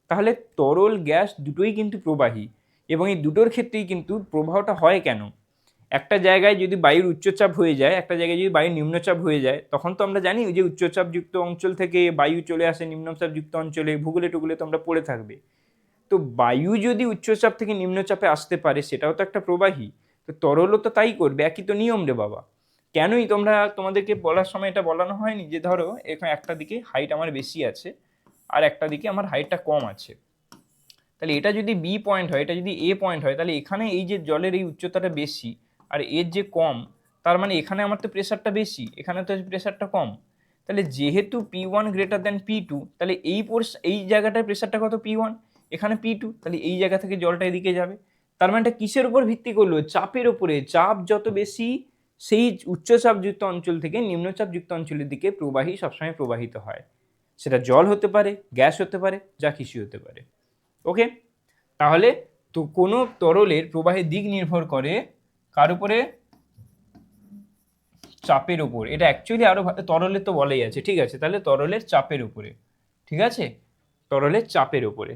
A: তাহলে তরল গ্যাস দুটোই কিন্তু প্রবাহী, এবং এই দুটোর ক্ষেত্রেই কিন্তু প্রবাহটা হয় কেন। একটা জায়গায় যদি বায়ুর উচ্চচাপ হয়ে যায়, একটা জায়গায় যদি বায়ুর নিম্নচাপ হয়ে যায়, তখন তো আমরা জানি যে উচ্চচাপযুক্ত অঞ্চল থেকে বায়ু চলে আসে নিম্নচাপযুক্ত অঞ্চলে। ভূগোলে টুগোলে তো আমরা পড়ে থাকবে। তো বায়ু যদি উচ্চচাপ থেকে নিম্নচাপে আসতে পারে, সেটাও তো একটা প্রবাহী। তো তরলও তো তাই করবে, একই তো নিয়ম রে বাবা। কেনই তোমাদেরকে বলার সময় এটা বলানো হয়নি যে ধরো এখানে একটা দিকে হাইট আমার বেশি আছে আর একটা দিকে আমার হাইটটা কম আছে, তাহলে এটা যদি বি পয়েন্ট হয়, এটা যদি এ পয়েন্ট হয়, তাহলে এখানে এই যে জলের এই উচ্চতাটা বেশি আর এর যে কম, তার মানে এখানে আমার তো প্রেশারটা বেশি, এখানে তো প্রেশারটা কম। তাহলে যেহেতু P1 গ্রেটার দ্যান P2, তাহলে এই জায়গাটার প্রেশারটা কত? P1, এখানে P2, তাহলে এই জায়গা থেকে জলটা এদিকে যাবে। তার মানে এটা কিসের উপর ভিত্তি করলো? চাপের উপরে। চাপ যত বেশি, সেই উচ্চচাপযুক্ত অঞ্চল থেকে নিম্নচাপযুক্ত অঞ্চলের দিকে প্রবাহী সবসময় প্রবাহিত হয়। সেটা জল হতে পারে, গ্যাস হতে পারে, যা কিছু হতে পারে। ওকে, তাহলে তো কোনো তরলের প্রবাহের দিক নির্ভর করে কার উপরে? চাপের উপর। এটা অ্যাকচুয়ালি আরো তরলের তো বলাই আছে, ঠিক আছে। তাহলে তরলের চাপের উপরে, ঠিক আছে, তরলের চাপের উপরে।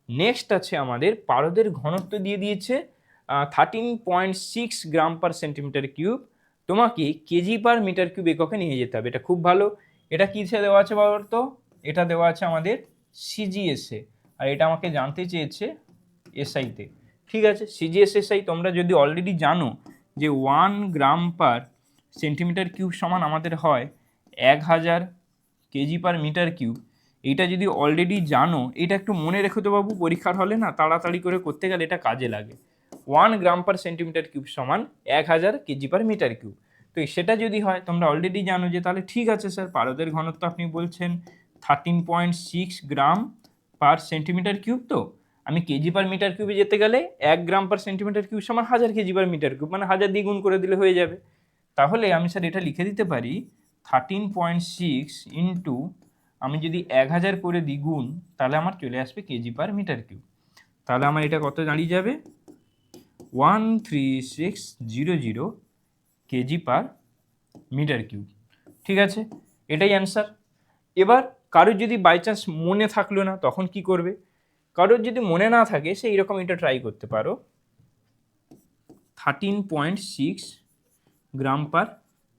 A: নেক্সট আছে আমাদের পারদের ঘনত্ব দিয়ে দিয়েছে 13.6 গ্রাম পার সেন্টিমিটার কিউব। তোমাকে কেজি পার মিটার কিউব এককে নিয়ে যেতে হবে। এটা খুব ভালো। এটা কিসে দেওয়া আছে বলতো? এটা দেওয়া আছে আমাদের সিজিএসে, আর এটা আমাকে জানতে চেয়েছে এসআইতে। ঠিক আছে, সিজিএস এসআই তোমরা যদি অলরেডি জানো যে 1 গ্রাম পার সেন্টিমিটার কিউব সমান আমাদের হয় 1000 কেজি পার মিটার কিউব। এইটা যদি অলরেডি জানো, এটা একটু মনে রেখো তো বাবু, পরীক্ষার হলে না তাড়াতাড়ি করে করতে গেলে এটা কাজে লাগে। 1 গ্রাম পার সেন্টিমিটার কিউব সমান 1000 কেজি পার মিটার কিউব। তো সেটা যদি হয়, তোমরা অলরেডি জানো যে, তাহলে ঠিক আছে স্যার পারদের ঘনত্ব আপনি বলছেন 13.6 গ্রাম পার সেন্টিমিটার কিউব। তো আমি কেজি পার মিটার কিউবে যেতে গেলে 1 গ্রাম পার সেন্টিমিটার কিউব সমান 1000 কেজি পার মিটার কিউব, মানে 1000 দিয়ে গুণ করে দিলে হয়ে যাবে। তাহলে আমি স্যার এটা লিখে দিতে পারি 13.6 ইন্টু আমি যদি 1000 করে দিই গুণ, তাহলে আমার চলে আসবে কেজি পার মিটার কিউব। তাহলে আমার এটা কত দাঁড়িয়ে যাবে 13600 কেজি পার মিটার কিউব। ঠিক আছে, এটাই অ্যান্সার। এবার কারোর যদি বাই চান্স মনে থাকলো না তখন কি করবে? কারোর যদি মনে না থাকে সে এরকম এটা ট্রাই করতে পারো, 13.6 গ্রাম পার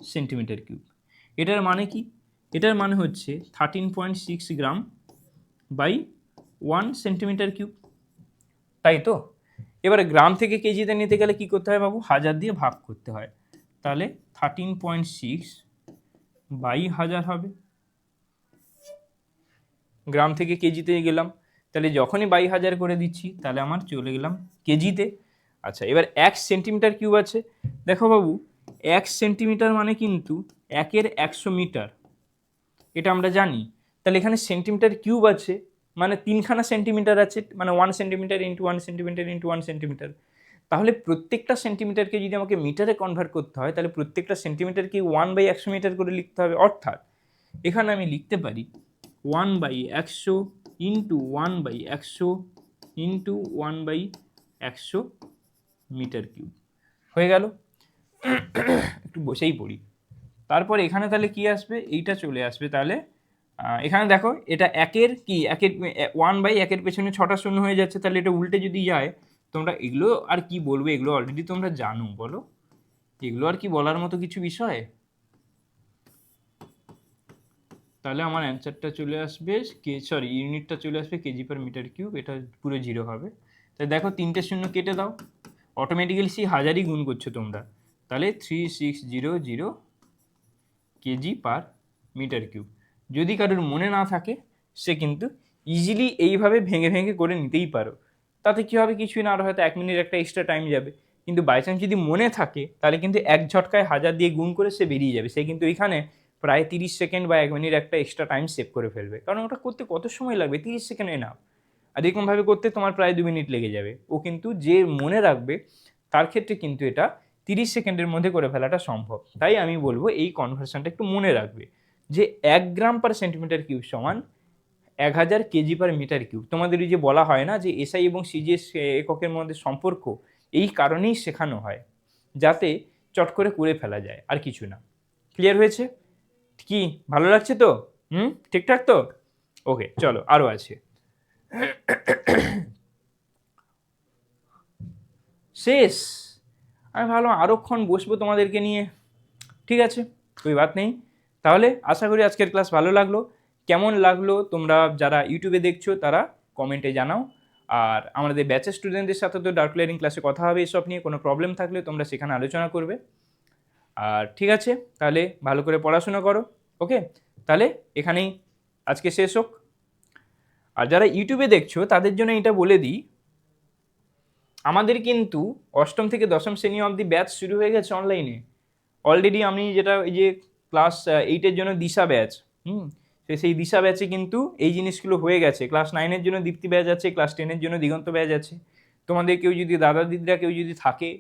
A: সেন্টিমিটার কিউব। এটার মানে কি? এটার মানে হচ্ছে 13.6 গ্রাম বাই 1 সেন্টিমিটার কিউব, তাই তো? এবারে গ্রাম থেকে কেজিতে নিতে গেলে কি করতে হয় বাবু? 1000 দিয়ে ভাগ করতে হয়। তাহলে 13.6 বাই 1000 হবে। গ্রাম থেকে কেজিতে গেলাম, তাহলে যখনই 1000 করে দিচ্ছি তাহলে আমার চলে গেলাম কেজিতে। আচ্ছা, এবার 1 সেন্টিমিটার কিউব আছে। দেখো বাবু, 1 সেন্টিমিটার মানে কিন্তু 1-এর 100 মিটার, এটা আমরা জানি। তাহলে এখানে সেন্টিমিটার কিউব আছে, মানে 3খানা সেন্টিমিটার আছে, মানে 1 centimetre into 1 centimetre into 1 centimetre. তাহলে প্রত্যেকটা সেন্টিমিটারকে যদি আমাকে মিটারে কনভার্ট করতে হয়, তাহলে প্রত্যেকটা সেন্টিমিটারকে 1/100 মিটার করে লিখতে হবে। অর্থাৎ এখানে আমি লিখতে পারি 1/100 ইন্টু 1/100 ইন্টু 1/100 মিটার কিউব হয়ে গেল। একটু বসেই পড়ি। তারপর এখানে তাহলে কি আসবে? এইটা চলে আসবে। তাহলে এখানে দেখো, এটা একের কি, একের 1/1 পেছনে 6টা শূন্য হয়ে যাচ্ছে, তাহলে এটা উল্টে যদি যায়, তোমরা এগুলো আর কি বলবে, এগুলো অলরেডি তোমরা জানো, বলো এগুলো আর কি বলার মতো কিছু বিষয়? তাহলে আমার অ্যান্সারটা চলে আসবে ইউনিটটা চলে আসবে কেজি পার মিটার কিউব, এটা পুরো 0 হবে। তাই দেখো 3টে শূন্য কেটে দাও, অটোমেটিক্যালি সেই 1000ই গুণ করছো তোমরা, তাহলে 3600 কেজি পার মিটার কিউব। যদি কারোর মনে না থাকে সে কিন্তু ইজিলি এইভাবে ভেঙে ভেঙে করে নিতেই পারো। তাতে কী হবে? কিছুই না, আর হয়তো 1 মিনিট একটা এক্সট্রা টাইম যাবে। কিন্তু বাই চান্স যদি মনে থাকে তাহলে কিন্তু এক ঝটকায় 1000 দিয়ে গুণ করে সে বেরিয়ে যাবে। সে কিন্তু এখানে প্রায় 30 সেকেন্ড বা 1 মিনিট একটা এক্সট্রা টাইম সেভ করে ফেলবে, কারণ ওটা করতে কত সময় লাগবে? 30 সেকেন্ডে না, আর এরকমভাবে করতে তোমার প্রায় 2 মিনিট লেগে যাবে। ও কিন্তু যে মনে রাখবে তার ক্ষেত্রে কিন্তু এটা 30 সেকেন্ডের মধ্যে করে ফেলাটা সম্ভব। তাই আমি বলবো এই কনভার্সনটা একটু মনে রাখবে, যে 1 গ্রাম পার সেন্টিমিটার কিউব সমান 1000 কেজি পার মিটার কিউব। তোমাদের এই যে বলা হয় না যে এসআই এবং সিজিএস এককের মধ্যে সম্পর্ক, এই কারণেই শেখানো হয়, যাতে চট করে ফেলা যায়, আর কিছু না। ক্লিয়ার হয়েছে? কি ভালো লাগছে তো? ঠিকঠাক তো? ওকে, চলো আরও আছে। শেষ? আমি ভাবলাম আরোক্ষণ বসবো তোমাদেরকে নিয়ে। ঠিক আছে, কোই বাত নেই। তাহলে আশা করি আজকের ক্লাস ভালো লাগলো। কেমন লাগলো তোমরা যারা ইউটিউবে দেখছো তারা কমেন্টে জানাও। আর আমাদের ব্যাচের স্টুডেন্টদের সাথে তো ডার্ক লেয়ারিং ক্লাসে কথা হবে এসব নিয়ে, কোনো প্রবলেম থাকলে তোমরা সেখানে আলোচনা করবে। আর ঠিক আছে, তাহলে ভালো করে পড়াশোনা করো। ওকে, তাহলে এখানেই আজকে শেষ হোক। আর যারা ইউটিউবে দেখছো তাদের জন্য এটা বলে দিই, আমাদের কিন্তু 8ম থেকে 10ম শ্রেণী অবধি ব্যাচ শুরু হয়ে গেছে অনলাইনে। অলরেডি আমি যেটা এই যে ক্লাস 8-এর জন্য দিশা ব্যাচ, সেই দিশা ব্যাচে কিন্তু এই জিনিসগুলো হয়ে গেছে। ক্লাস 9-এর জন্য দীপ্তি ব্যাচ আছে, ক্লাস 10-এর জন্য দিগন্ত ব্যাচ আছে। তোমাদের কেউ যদি দাদা দিদিরা কেউ যদি থাকে,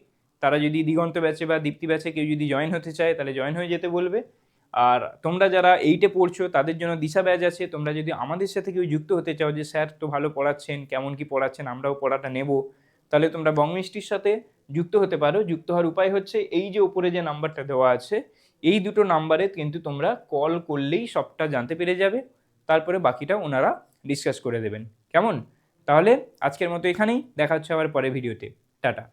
A: তারা যদি দিগন্ত ব্যাচে বা দীপ্তি ব্যাচে কেউ যদি জয়েন হতে চায় তাহলে জয়েন হয়ে যেতে বলবে। আর তোমরা যারা 8-এ পড়ছো তাদের জন্য দিশা ব্যাচ আছে। তোমরা যদি আমাদের সাথে কেউ যুক্ত হতে চাও, যে স্যার তো ভালো পড়াচ্ছেন, কেমন কি পড়াচ্ছেন, আমরাও পড়াটা নেব, তাহলে তোমরা বংমিষ্টির সাথে যুক্ত হতে পারো। যুক্ত হওয়ার উপায় হচ্ছে এই যে উপরে যে নাম্বারটা দেওয়া আছে, এই দুটো নাম্বারে কিন্তু তোমরা কল করলেই সবটা জানতে পেরে যাবে। তারপরে বাকিটা ওনারা ডিসকাস করে দেবেন। কেমন? তাহলে আজকের মতো এখানেই, দেখা হচ্ছে আবার পরে ভিডিওতে। টাটা।